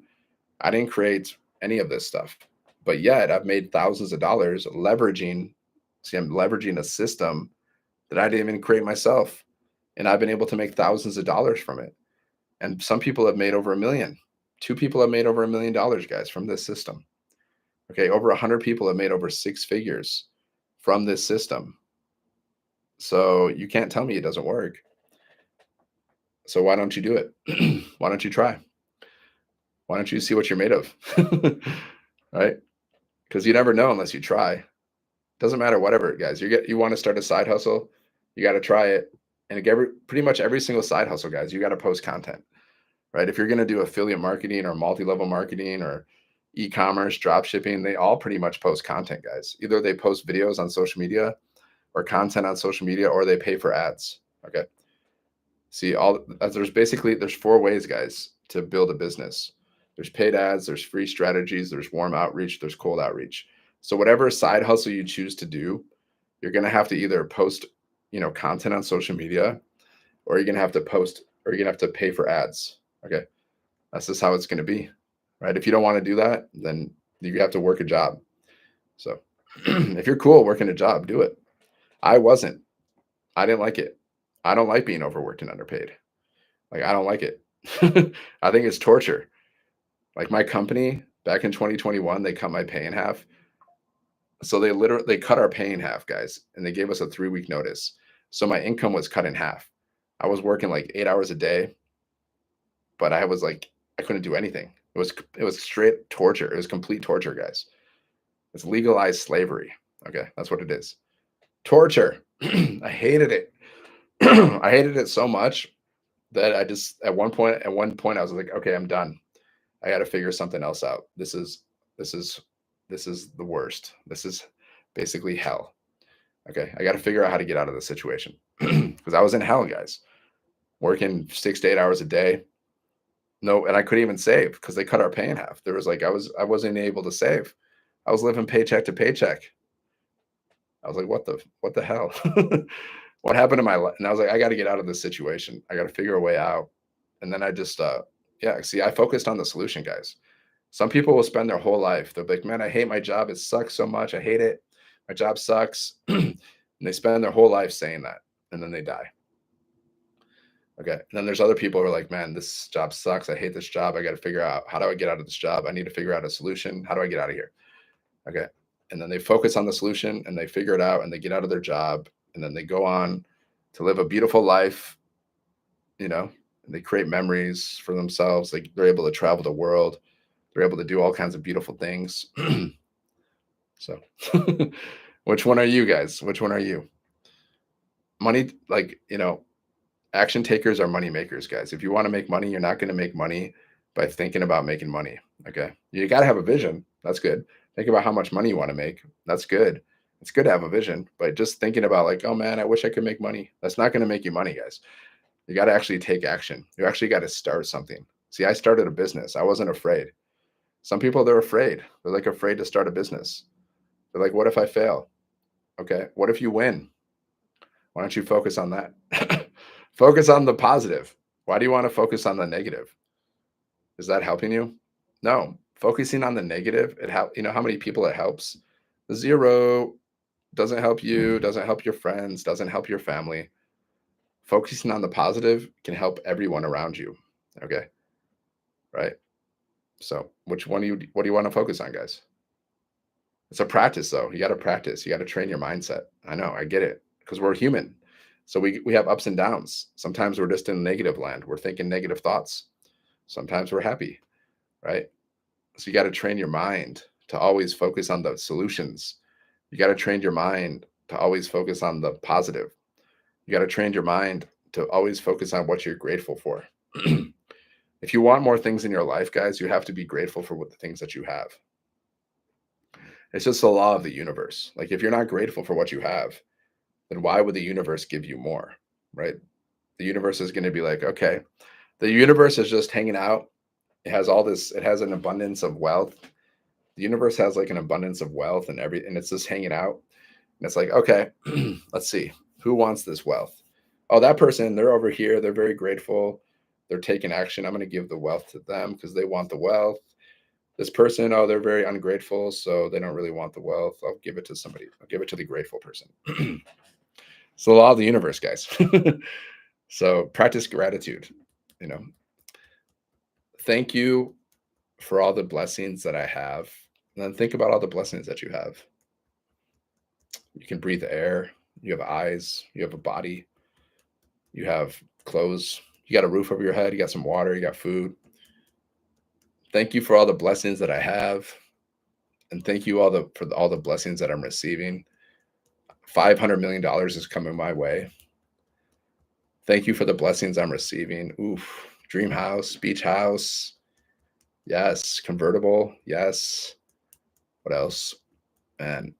I didn't create any of this stuff. But yet I've made thousands of dollars leveraging, see, I'm leveraging a system that I didn't even create myself. And I've been able to make thousands of dollars from it. And some people have made over 1 million. Two people have made over $1 million, guys, from this system. Okay. Over 100 people have made over 6 figures from this system. So you can't tell me it doesn't work. So why don't you do it? Why don't you try? Why don't you see what you're made of? Right? Because you never know unless you try. Doesn't matter, whatever, guys. You want to start a side hustle, you got to try it. And pretty much every single side hustle, guys, you got to post content, right? If you're going to do affiliate marketing or multi-level marketing or e-commerce, drop shipping, they all pretty much post content, guys. Either they post videos on social media or content on social media, or they pay for ads. Okay. See, there's 4 ways, guys, to build a business. There's paid ads, there's free strategies, there's warm outreach, there's cold outreach. So whatever side hustle you choose to do, you're going to have to either post, content on social media, or you're going to have to post, or you're going to have to pay for ads. Okay. That's just how it's going to be, right? If you don't want to do that, then you have to work a job. So if you're cool working a job, do it. I wasn't. I didn't like it. I don't like being overworked and underpaid. Like, I don't like it. I think it's torture. Like my company back in 2021, they cut my pay in half. So they cut our pay in half, guys, and they gave us a 3-week notice. So my income was cut in half. I was working like 8 hours a day, but I couldn't do anything. It was straight torture. It was complete torture, guys. It's legalized slavery. Okay, that's what it is. Torture. I hated it. I hated it so much that I just at one point I was like, okay, I'm done. I got to figure something else out. This is the worst. This is basically hell. Okay, I got to figure out how to get out of this situation because I was in hell, guys. Working 6 to 8 hours a day. No, and I couldn't even save because they cut our pay in half. There was like I wasn't able to save. I was living paycheck to paycheck. I was like, what the hell? What happened to my life? And I was like, I got to get out of this situation. I got to figure a way out. And then I just yeah, see, I focused on the solution, guys. Some people will spend their whole life. They'll be like, man, I hate my job. It sucks so much. I hate it. My job sucks. And they spend their whole life saying that. And then they die. Okay. And then there's other people who are like, man, this job sucks. I hate this job. I got to figure out, how do I get out of this job? I need to figure out a solution. How do I get out of here? Okay. And then they focus on the solution and they figure it out and they get out of their job and then they go on to live a beautiful life, and they create memories for themselves. They're able to travel the world. They're able to do all kinds of beautiful things. So which one are you, guys? Which one are you? Money, action takers are money makers, guys. If you want to make money, you're not going to make money by thinking about making money. Okay. You got to have a vision. That's good. Think about how much money you want to make. That's good. It's good to have a vision, but just thinking about like, oh man, I wish I could make money. That's not going to make you money, guys. You got to actually take action. You actually got to start something. See, I started a business. I wasn't afraid. Some people, they're afraid. They're like afraid to start a business. They're like, what if I fail? Okay. What if you win? Why don't you focus on that? Focus on the positive. Why do you want to focus on the negative? Is that helping you? No. Focusing on the negative, it help. You know how many people it helps? Zero. Doesn't help you, doesn't help your friends, doesn't help your family. Focusing on the positive can help everyone around you. Okay. Right. So which one do you what do you want to focus on, guys? It's a practice though. You got to practice. You got to train your mindset. I know, I get it. Because we're human. So we have ups and downs. Sometimes we're just in negative land. We're thinking negative thoughts. Sometimes we're happy, right? So you got to train your mind to always focus on the solutions. You got to train your mind to always focus on the positive. You got to train your mind to always focus on what you're grateful for. If you want more things in your life, guys, you have to be grateful for what the things that you have. It's just the law of the universe. Like if you're not grateful for what you have, then why would the universe give you more? Right? The universe is going to be like, okay, the universe is just hanging out. It has all this, it has an abundance of wealth. The universe has like an abundance of wealth and it's just hanging out. And it's like, okay, let's see. Who wants this wealth? Oh, that person, they're over here. They're very grateful. They're taking action. I'm going to give the wealth to them because they want the wealth. This person, oh, they're very ungrateful. So they don't really want the wealth. I'll give it to somebody. I'll give it to the grateful person. It's the law of the universe, guys. So practice gratitude. You know, thank you for all the blessings that I have. And then think about all the blessings that you have. You can breathe air. You have eyes. You have a body. You have clothes. You got a roof over your head. You got some water. You got food. Thank you for all the blessings that I have, and thank you for all the blessings that I'm receiving. $500 million is coming my way. Thank you for the blessings I'm receiving. Oof, dream house, beach house. Yes, convertible. Yes. What else? And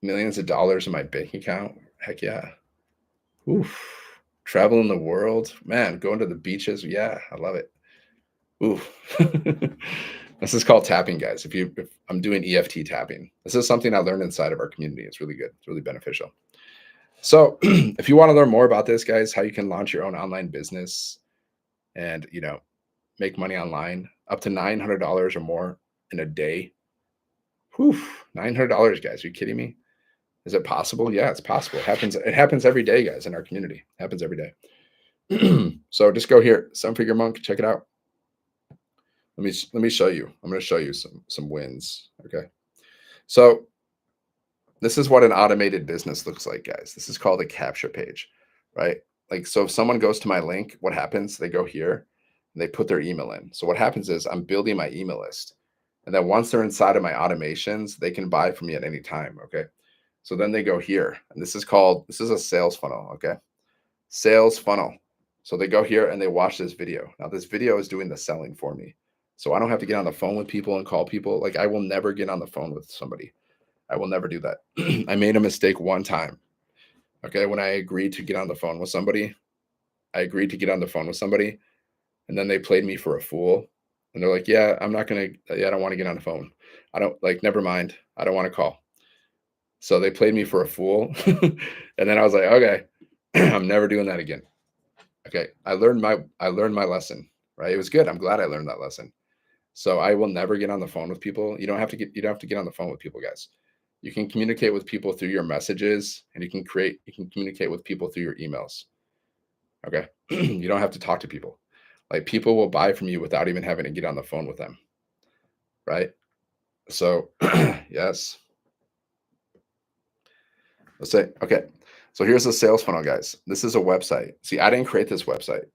millions of dollars in my bank account. Heck yeah. Oof. Traveling the world. Man, going to the beaches. Yeah, I love it. Ooh. This is called tapping, guys. If I'm doing EFT tapping, this is something I learned inside of our community. It's really good. It's really beneficial. So if you want to learn more about this, guys, how you can launch your own online business and, make money online up to $900 or more in a day. Whew, $900, guys. Are you kidding me? Is it possible? Yeah, it's possible. It happens every day, guys, in our community. It happens every day. So just go here, Seven Figure Monk, check it out. Let me show you. I'm going to show you some wins. Okay. So this is what an automated business looks like, guys. This is called a capture page, right? Like, so if someone goes to my link, what happens? They go here and they put their email in. So what happens is I'm building my email list. And then once they're inside of my automations, they can buy from me at any time. Okay. So then they go here, and this is a sales funnel. Okay. Sales funnel. So they go here and they watch this video. Now this video is doing the selling for me. So I don't have to get on the phone with people and call people. Like I will never get on the phone with somebody. I will never do that. I made a mistake one time. Okay. When I agreed to get on the phone with somebody, I agreed to get on the phone with somebody, and then they played me for a fool. And they're like, yeah, I don't want to get on the phone. I don't like, never mind. I don't want to call. So they played me for a fool. And then I was like, okay, I'm never doing that again. Okay. I learned my lesson, right? It was good. I'm glad I learned that lesson. So I will never get on the phone with people. You don't have to get on the phone with people, guys. You can communicate with people through your messages, and you can communicate with people through your emails. Okay. You don't have to talk to people. Like people will buy from you without even having to get on the phone with them. Right. So yes. Let's say, okay. So here's the sales funnel, guys. This is a website. See, I didn't create this website.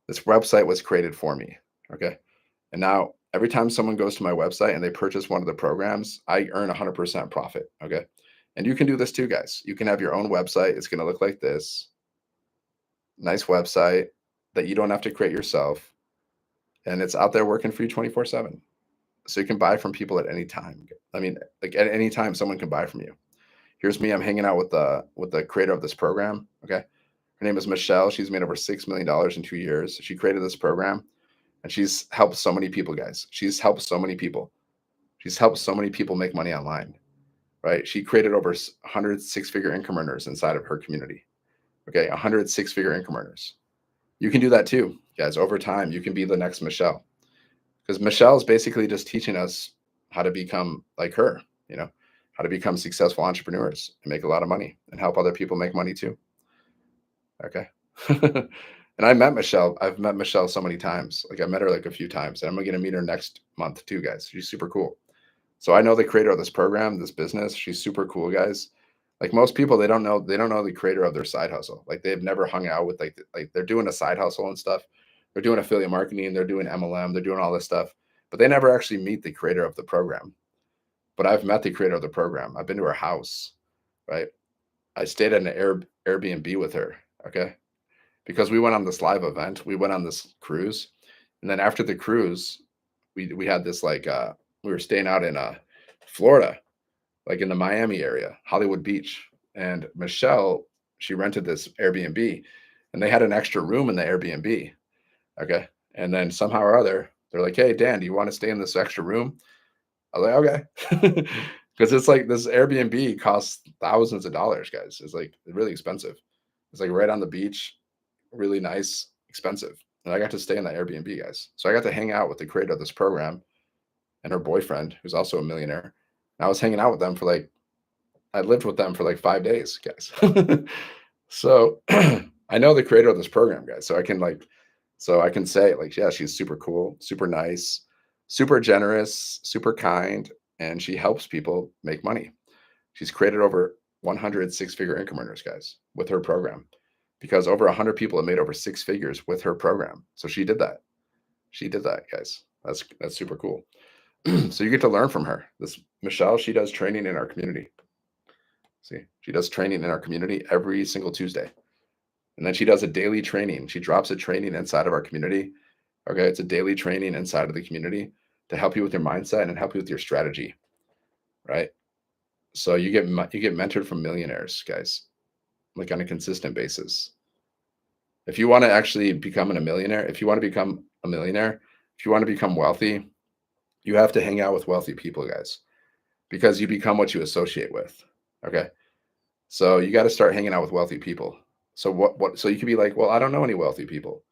This website was created for me. Okay. And now every time someone goes to my website and they purchase one of the programs, I earn 100% profit. Okay. And you can do this too, guys. You can have your own website. It's going to look like this. Nice website that you don't have to create yourself. And it's out there working for you 24/7. So you can buy from people at any time. I mean, like at any time someone can buy from you. Here's me. I'm hanging out with the creator of this program. Okay. Her name is Michelle. She's made over $6 million in 2 years. She created this program, and she's helped so many people, guys. She's helped so many people. She's helped so many people make money online, right? She created over 100 six-figure income earners inside of her community. Okay, 100 six-figure income earners. You can do that too, guys. Over time, you can be the next Michelle, because Michelle is basically just teaching us how to become like her, you know, how to become successful entrepreneurs and make a lot of money and help other people make money too. Okay. And I met Michelle. I've met Michelle so many times. Like I met her like a few times, and I'm gonna meet her next month too, guys. She's super cool. So I know the creator of this program, this business. She's super cool, guys. Like most people, they don't know the creator of their side hustle. Like they've never hung out with like they're doing a side hustle and stuff. They're doing affiliate marketing, they're doing MLM, they're doing all this stuff, but they never actually meet the creator of the program. But I've met the creator of the program. I've been to her house, right? I stayed at an Airbnb with her. Okay, because we went on this live event. We went on this cruise, and then after the cruise, we had this like we were staying out in Florida, like in the Miami area, Hollywood Beach. And Michelle, she rented this Airbnb, and they had an extra room in the Airbnb. Okay, and then somehow or other, they're like, "Hey, Dan, do you want to stay in this extra room?" I was like, "Okay," because it's like this Airbnb costs thousands of dollars, guys. It's like really expensive. It's like right on the beach, really nice, expensive. And I got to stay in that Airbnb, guys. So I got to hang out with the creator of this program and her boyfriend, who's also a millionaire. And I was hanging out with them for like, I lived with them for like 5 days, guys. So I know the creator of this program, guys. So I can say, like, yeah, she's super cool, super nice, super generous, super kind, and she helps people make money. She's created over 100 six-figure income earners, guys, with her program, because over 100 people have made over six figures with her program. So she did that. She did that, guys. That's super cool. So you get to learn from her. This Michelle, she does training in our community. See, she does training in our community every single Tuesday. And then she does a daily training. She drops a training inside of our community. Okay, it's a daily training inside of the community to help you with your mindset and help you with your strategy, right? So you get mentored from millionaires, guys, like on a consistent basis. If you want to actually become a millionaire, if you want to become a millionaire, if you want to become wealthy, you have to hang out with wealthy people, guys, because you become what you associate with. Okay. So you got to start hanging out with wealthy people. So so you could be like, well, I don't know any wealthy people.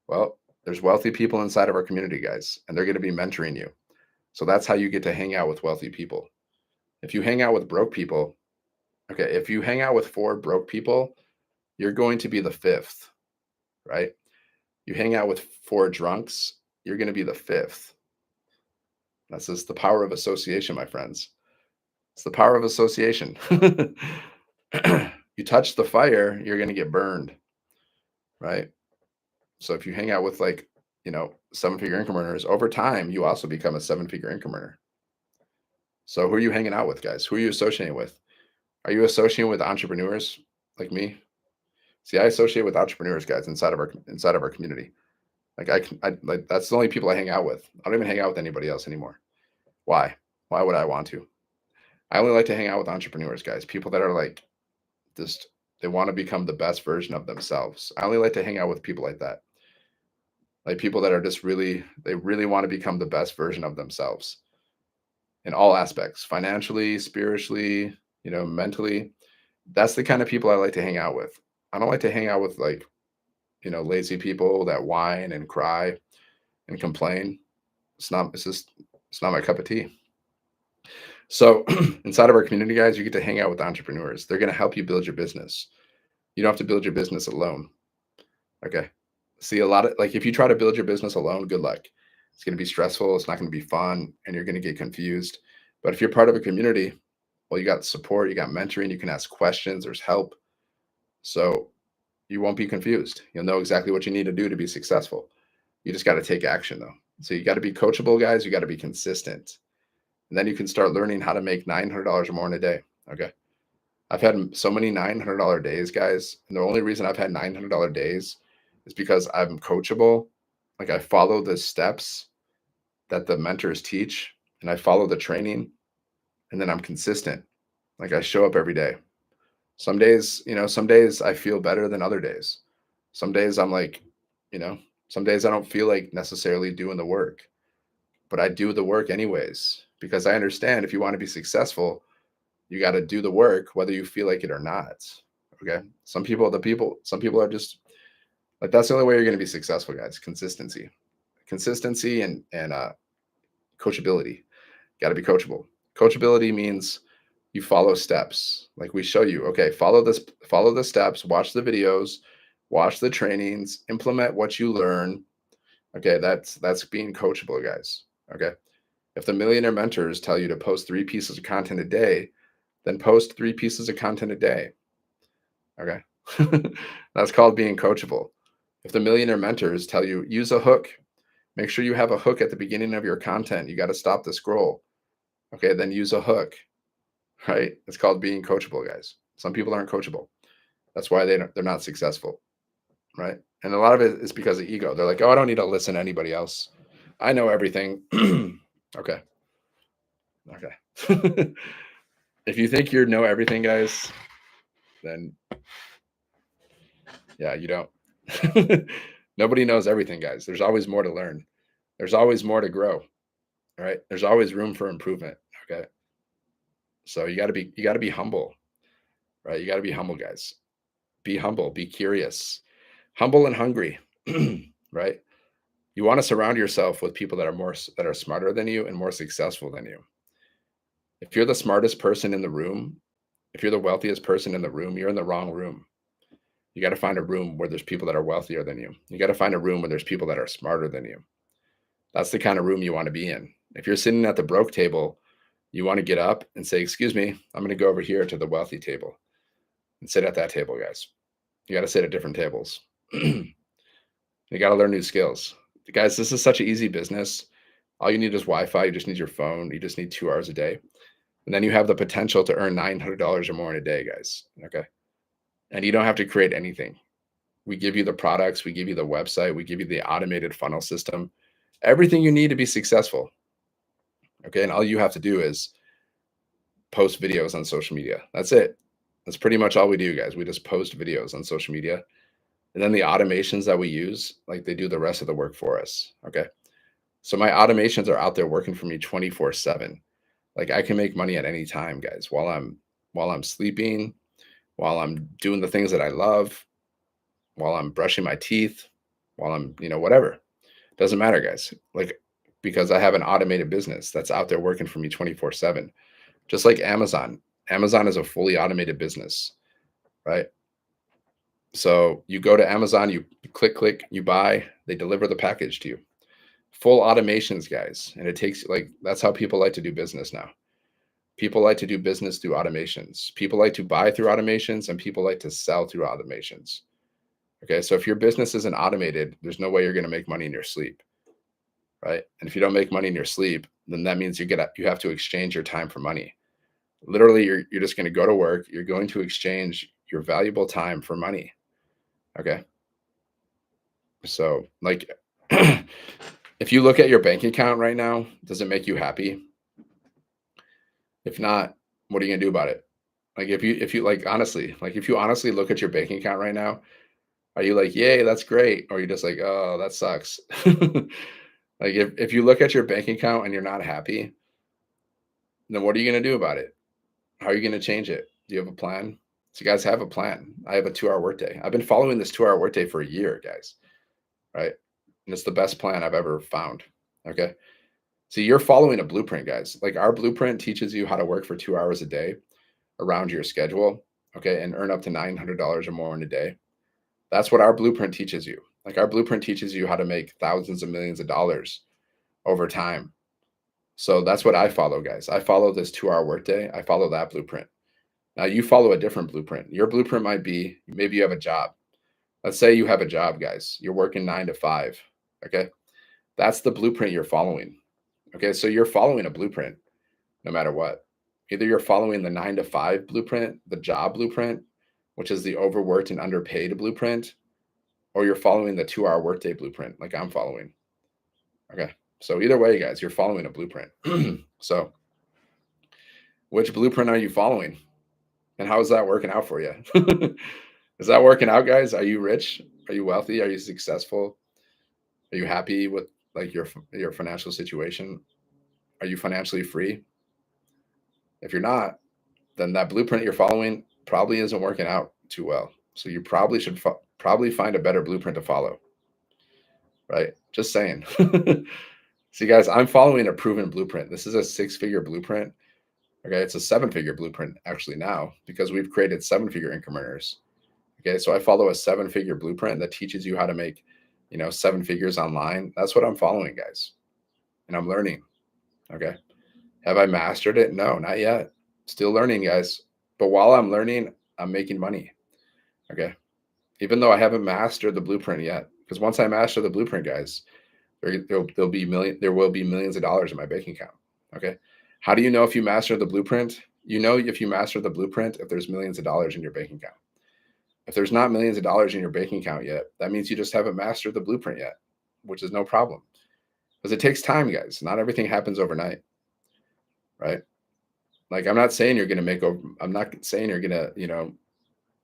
Well, there's wealthy people inside of our community, guys, and they're going to be mentoring you. So that's how you get to hang out with wealthy people. If you hang out with broke people, okay, if you hang out with four broke people, you're going to be the fifth, right? You hang out with four drunks, you're going to be the fifth. That's just the power of association, my friends. It's the power of association. You touch the fire, you're going to get burned, right? So if you hang out with like, seven-figure income earners, over time, you also become a seven-figure income earner. So who are you hanging out with, guys? Who are you associating with? Are you associating with entrepreneurs like me? See, I associate with entrepreneurs, guys, inside of our community. Like I like that's the only people I hang out with. I don't even hang out with anybody else anymore. Why? Why would I want to? I only like to hang out with entrepreneurs, guys. People that are like just they want to become the best version of themselves. I only like to hang out with people like that. Like people that are just they really want to become the best version of themselves in all aspects, financially, spiritually, mentally. That's the kind of people I like to hang out with. I don't like to hang out with like, lazy people that whine and cry and complain. It's not my cup of tea. So inside of our community, guys, you get to hang out with entrepreneurs. They're going to help you build your business. You don't have to build your business alone. Okay. See, a lot of like if you try to build your business alone, good luck. It's going to be stressful. It's not going to be fun, and you're going to get confused. But if you're part of a community, well, you got support, you got mentoring, you can ask questions, there's help. So you won't be confused. You'll know exactly what you need to do to be successful. You just got to take action though. So you got to be coachable, guys. You got to be consistent. And then you can start learning how to make $900 or more in a day. Okay. I've had so many $900 days, guys. And the only reason I've had $900 days is because I'm coachable. Like I follow the steps that the mentors teach and I follow the training, and then I'm consistent. Like I show up every day. Some days I feel better than other days. Some days I'm like, you know, some days I don't feel like necessarily doing the work, but I do the work anyways because I understand if you want to be successful, you got to do the work whether you feel like it or not. Okay? Some people are just like that's the only way you're going to be successful, guys. Consistency. Consistency and coachability. Got to be coachable. Coachability means you follow steps. Like we show you, okay, follow the steps, watch the videos, watch the trainings, implement what you learn. Okay, that's being coachable, guys. Okay. If the millionaire mentors tell you to post 3 pieces of content a day, then post 3 pieces of content a day. Okay. That's called being coachable. If the millionaire mentors tell you use a hook, make sure you have a hook at the beginning of your content. You got to stop the scroll. Okay, then use a hook. Right? It's called being coachable, guys. Some people aren't coachable. That's why they're not successful, right? And a lot of it is because of ego. They're like, "Oh, I don't need to listen to anybody else. I know everything." Okay. Okay. If you think you know everything, guys, then yeah, you don't. Nobody knows everything, guys. There's always more to learn. There's always more to grow, right? There's always room for improvement, okay? So you got to be humble, right? You got to be humble, guys. Be humble, be curious, humble and hungry, right? You want to surround yourself with people that are smarter than you and more successful than you. If you're the smartest person in the room, if you're the wealthiest person in the room, you're in the wrong room. You got to find a room where there's people that are wealthier than you. You got to find a room where there's people that are smarter than you. That's the kind of room you want to be in. If you're sitting at the broke table, you want to get up and say, "Excuse me, I'm going to go over here to the wealthy table and sit at that table, guys." You got to sit at different tables. You got to learn new skills. Guys, this is such an easy business. All you need is Wi-Fi. You just need your phone. You just need 2 hours a day. And then you have the potential to earn $900 or more in a day, guys. Okay. And you don't have to create anything. We give you the products, we give you the website, we give you the automated funnel system, everything you need to be successful. Okay. And all you have to do is post videos on social media. That's it. That's pretty much all we do, guys. We just post videos on social media. And then the automations that we use, like they do the rest of the work for us. Okay. So my automations are out there working for me 24/7. Like I can make money at any time, guys, while I'm sleeping, while I'm doing the things that I love, while I'm brushing my teeth, while I'm, whatever. Doesn't matter, guys. Like because I have an automated business that's out there working for me 24/7. Just like Amazon. Amazon is a fully automated business, right? So you go to Amazon, you click, you buy, they deliver the package to you. Full automations, guys. And it takes like that's how people like to do business now. People like to do business through automations. People like to buy through automations and people like to sell through automations. Okay. So if your business isn't automated, there's no way you're going to make money in your sleep. Right. And if you don't make money in your sleep, then that means you have to exchange your time for money. Literally, you're just going to go to work. You're going to exchange your valuable time for money. Okay. So like if you look at your bank account right now, does it make you happy? If not, what are you gonna do about it? Like if you like honestly, like if you honestly look at your bank account right now, are you like, yay, that's great? Or are you just like, oh, that sucks? Like if you look at your bank account and you're not happy, then what are you gonna do about it? How are you gonna change it? Do you have a plan? So you guys have a plan. I have a 2 hour workday. I've been following this 2 hour workday for a year, guys. Right. And it's the best plan I've ever found. Okay. So you're following a blueprint, guys. Like our blueprint teaches you how to work for 2 hours a day around your schedule, okay, and earn up to $900 or more in a day. That's what our blueprint teaches you. Like our blueprint teaches you how to make thousands of millions of dollars over time. So that's what I follow, guys. I follow this 2 hour workday. I follow that blueprint. Now you follow a different blueprint. Your blueprint might be maybe you have a job. Let's say you have a job, guys. You're working 9 to 5. Okay. That's the blueprint you're following. Okay. So you're following a blueprint no matter what. Either you're following the 9 to 5 blueprint, the job blueprint, which is the overworked and underpaid blueprint, or you're following the 2 hour workday blueprint, like I'm following. Okay. So either way, guys, you're following a blueprint. So which blueprint are you following? And how is that working out for you? Is that working out, guys? Are you rich? Are you wealthy? Are you successful? Are you happy with like your financial situation? Are you financially free? If you're not, then that blueprint you're following probably isn't working out too well. So you probably should probably find a better blueprint to follow, right? Just saying. See, guys, I'm following a proven blueprint. This is a six-figure blueprint. Okay, it's a seven-figure blueprint actually now because we've created seven-figure income earners. Okay, so I follow a seven-figure blueprint that teaches you how to make, seven figures online. That's what I'm following, guys, and I'm learning. Okay, have I mastered it? No, not yet. Still learning, guys. But while I'm learning, I'm making money. Okay, even though I haven't mastered the blueprint yet, because once I master the blueprint, guys, there will be millions of dollars in my bank account. Okay, how do you know if you master the blueprint? You know if you master the blueprint if there's millions of dollars in your bank account. If there's not millions of dollars in your bank account yet, that means you just haven't mastered the blueprint yet, which is no problem because it takes time, guys. Not everything happens overnight, right? Like I'm not saying you're going to I'm not saying you're going to,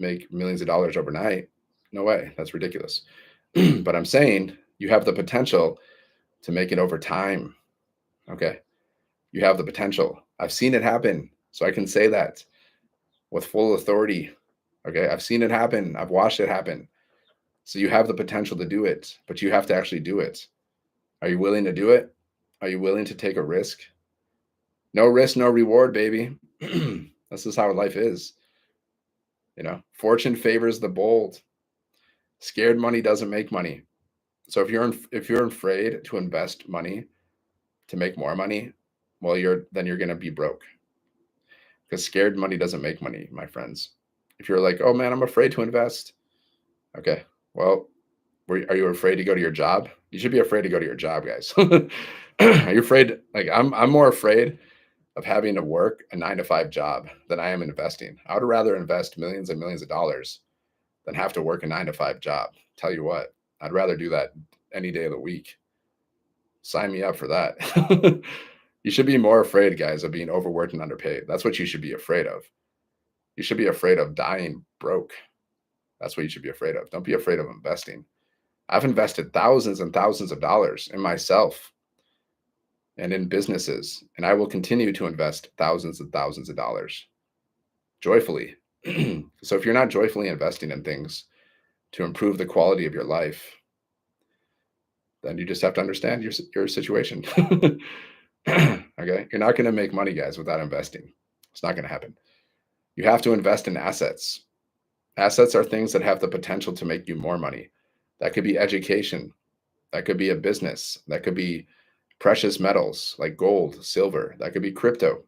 make millions of dollars overnight. No way. That's ridiculous. But I'm saying you have the potential to make it over time. Okay. You have the potential. I've seen it happen. So I can say that with full authority. Okay. I've seen it happen. I've watched it happen. So you have the potential to do it, but you have to actually do it. Are you willing to do it? Are you willing to take a risk? No risk, no reward, baby. This is how life is. Fortune favors the bold. Scared money doesn't make money. So if you're afraid to invest money to make more money, well, you're going to be broke because scared money doesn't make money, my friends. If you're like, oh man, I'm afraid to invest. Okay, well, are you afraid to go to your job? You should be afraid to go to your job, guys. Are you afraid? Like I'm more afraid of having to work a 9 to 5 job than I am investing. I would rather invest millions and millions of dollars than have to work a 9 to 5 job. Tell you what, I'd rather do that any day of the week. Sign me up for that. You should be more afraid, guys, of being overworked and underpaid. That's what you should be afraid of. You should be afraid of dying broke. That's what you should be afraid of. Don't be afraid of investing. I've invested thousands and thousands of dollars in myself and in businesses, and I will continue to invest thousands and thousands of dollars joyfully. So if you're not joyfully investing in things to improve the quality of your life, then you just have to understand your situation. Okay, you're not going to make money, guys, without investing. It's not going to happen. You have to invest in assets. Assets are things that have the potential to make you more money. That could be education. That could be a business. That could be precious metals like gold, silver. That could be crypto.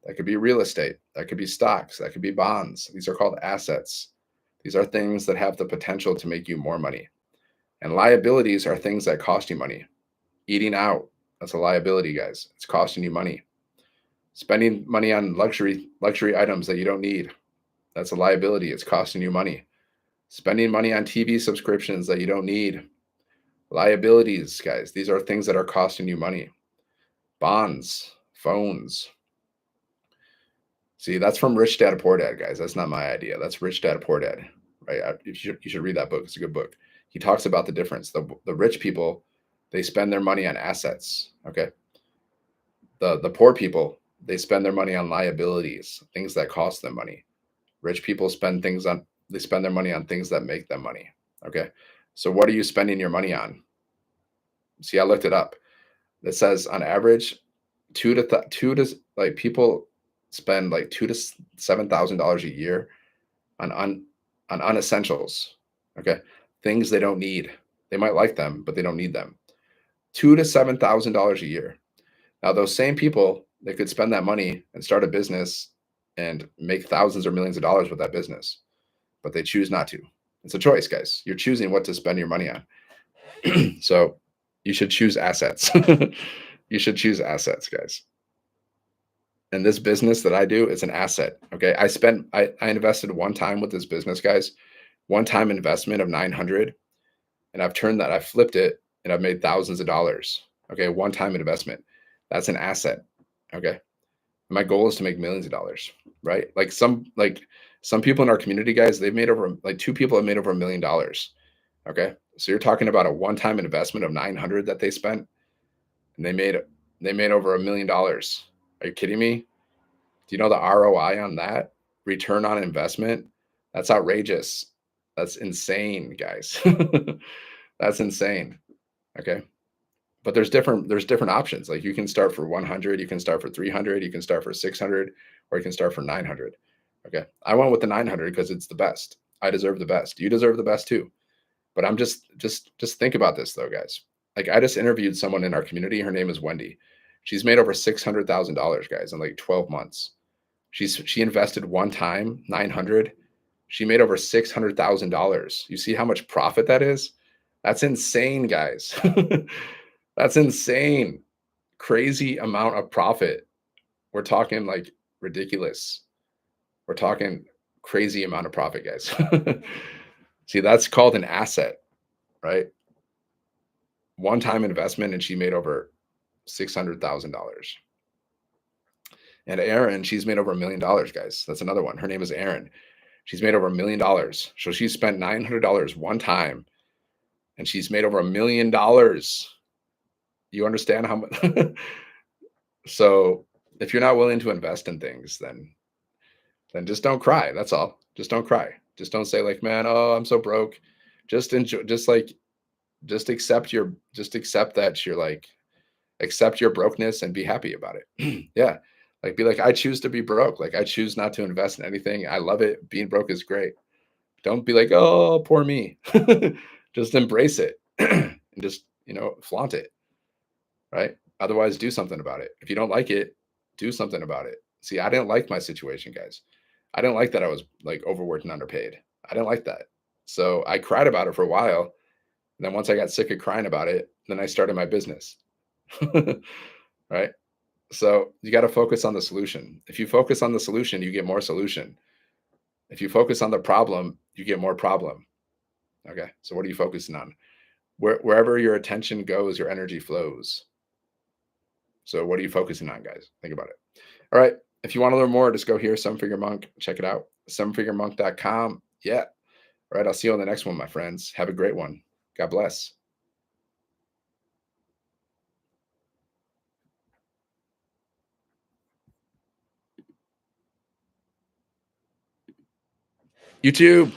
That could be real estate. That could be stocks. That could be bonds. These are called assets. These are things that have the potential to make you more money. And liabilities are things that cost you money. Eating out, that's a liability, guys. It's costing you money. Spending money on luxury items that you don't need, that's a liability. It's costing you money. Spending money on TV subscriptions that you don't need, liabilities, guys. These are things that are costing you money. Bonds, phones. See, that's from Rich Dad Poor Dad, guys. That's not my idea. That's Rich Dad Poor Dad, right? You should read that book. It's a good book. He talks about the difference. The rich people, they spend their money on assets. Okay. The poor people, they spend their money on liabilities, things that cost them money. Rich people they spend their money on things that make them money. Okay. So what are you spending your money on? See, I looked it up. It says on average, people spend like $2,000 to $7,000 a year on unessentials. Okay. Things they don't need. They might like them, but they don't need them. $2,000 to $7,000 a year. Now, those same people, they could spend that money and start a business and make thousands or millions of dollars with that business, but they choose not to. It's a choice, guys. You're choosing what to spend your money on. So you should choose assets. You should choose assets, guys. And this business that I do is an asset. Okay. I invested one time with this business, guys, one time investment of 900. And I've flipped it and I've made thousands of dollars. Okay. One time investment. That's an asset. Okay. My goal is to make millions of dollars, right? Some people in our community, guys, they've made over like two people have made over $1 million. Okay. So you're talking about a one-time investment of 900 that they spent and they made over $1 million. Are you kidding me? Do you know the ROI on that? Return on investment? That's outrageous. That's insane, guys. That's insane. Okay. But there's different options. Like you can start for 100, you can start for 300, you can start for 600, or you can start for 900. Okay. I went with the 900 because it's the best. I deserve the best. You deserve the best too. But I'm just think about this though, guys. Like I just interviewed someone in our community. Her name is Wendy. She's made over $600,000, guys, in like 12 months. She invested one time 900. She made over $600,000. You see how much profit that is? That's insane, guys. That's insane. Crazy amount of profit. We're talking like ridiculous. We're talking crazy amount of profit, guys. See, that's called an asset, right? One time investment, and she made over $600,000. And Erin, she's made over $1 million, guys. That's another one. Her name is Erin. She's made over $1 million. So she spent $900 one time, and she's made over $1 million. You understand how much? So if you're not willing to invest in things, then just don't cry. That's all. Just don't cry. Just don't say like, man, oh, I'm so broke. Just enjoy. Just accept that you're like, accept your brokenness and be happy about it. Yeah. Like be like, I choose to be broke. Like I choose not to invest in anything. I love it. Being broke is great. Don't be like, oh, poor me. Just embrace it and just, flaunt it. Right. Otherwise, do something about it. If you don't like it, do something about it. See, I didn't like my situation, guys. I didn't like that I was like overworked and underpaid. I didn't like that. So I cried about it for a while. And then once I got sick of crying about it, then I started my business. Right. So you got to focus on the solution. If you focus on the solution, you get more solution. If you focus on the problem, you get more problem. Okay. So what are you focusing on? Wherever your attention goes, your energy flows. So what are you focusing on, guys? Think about it. All right. If you want to learn more, just go here, Seven Figure Monk. Check it out. sevenfiguremonk.com. Yeah. All right. I'll see you on the next one, my friends. Have a great one. God bless. YouTube.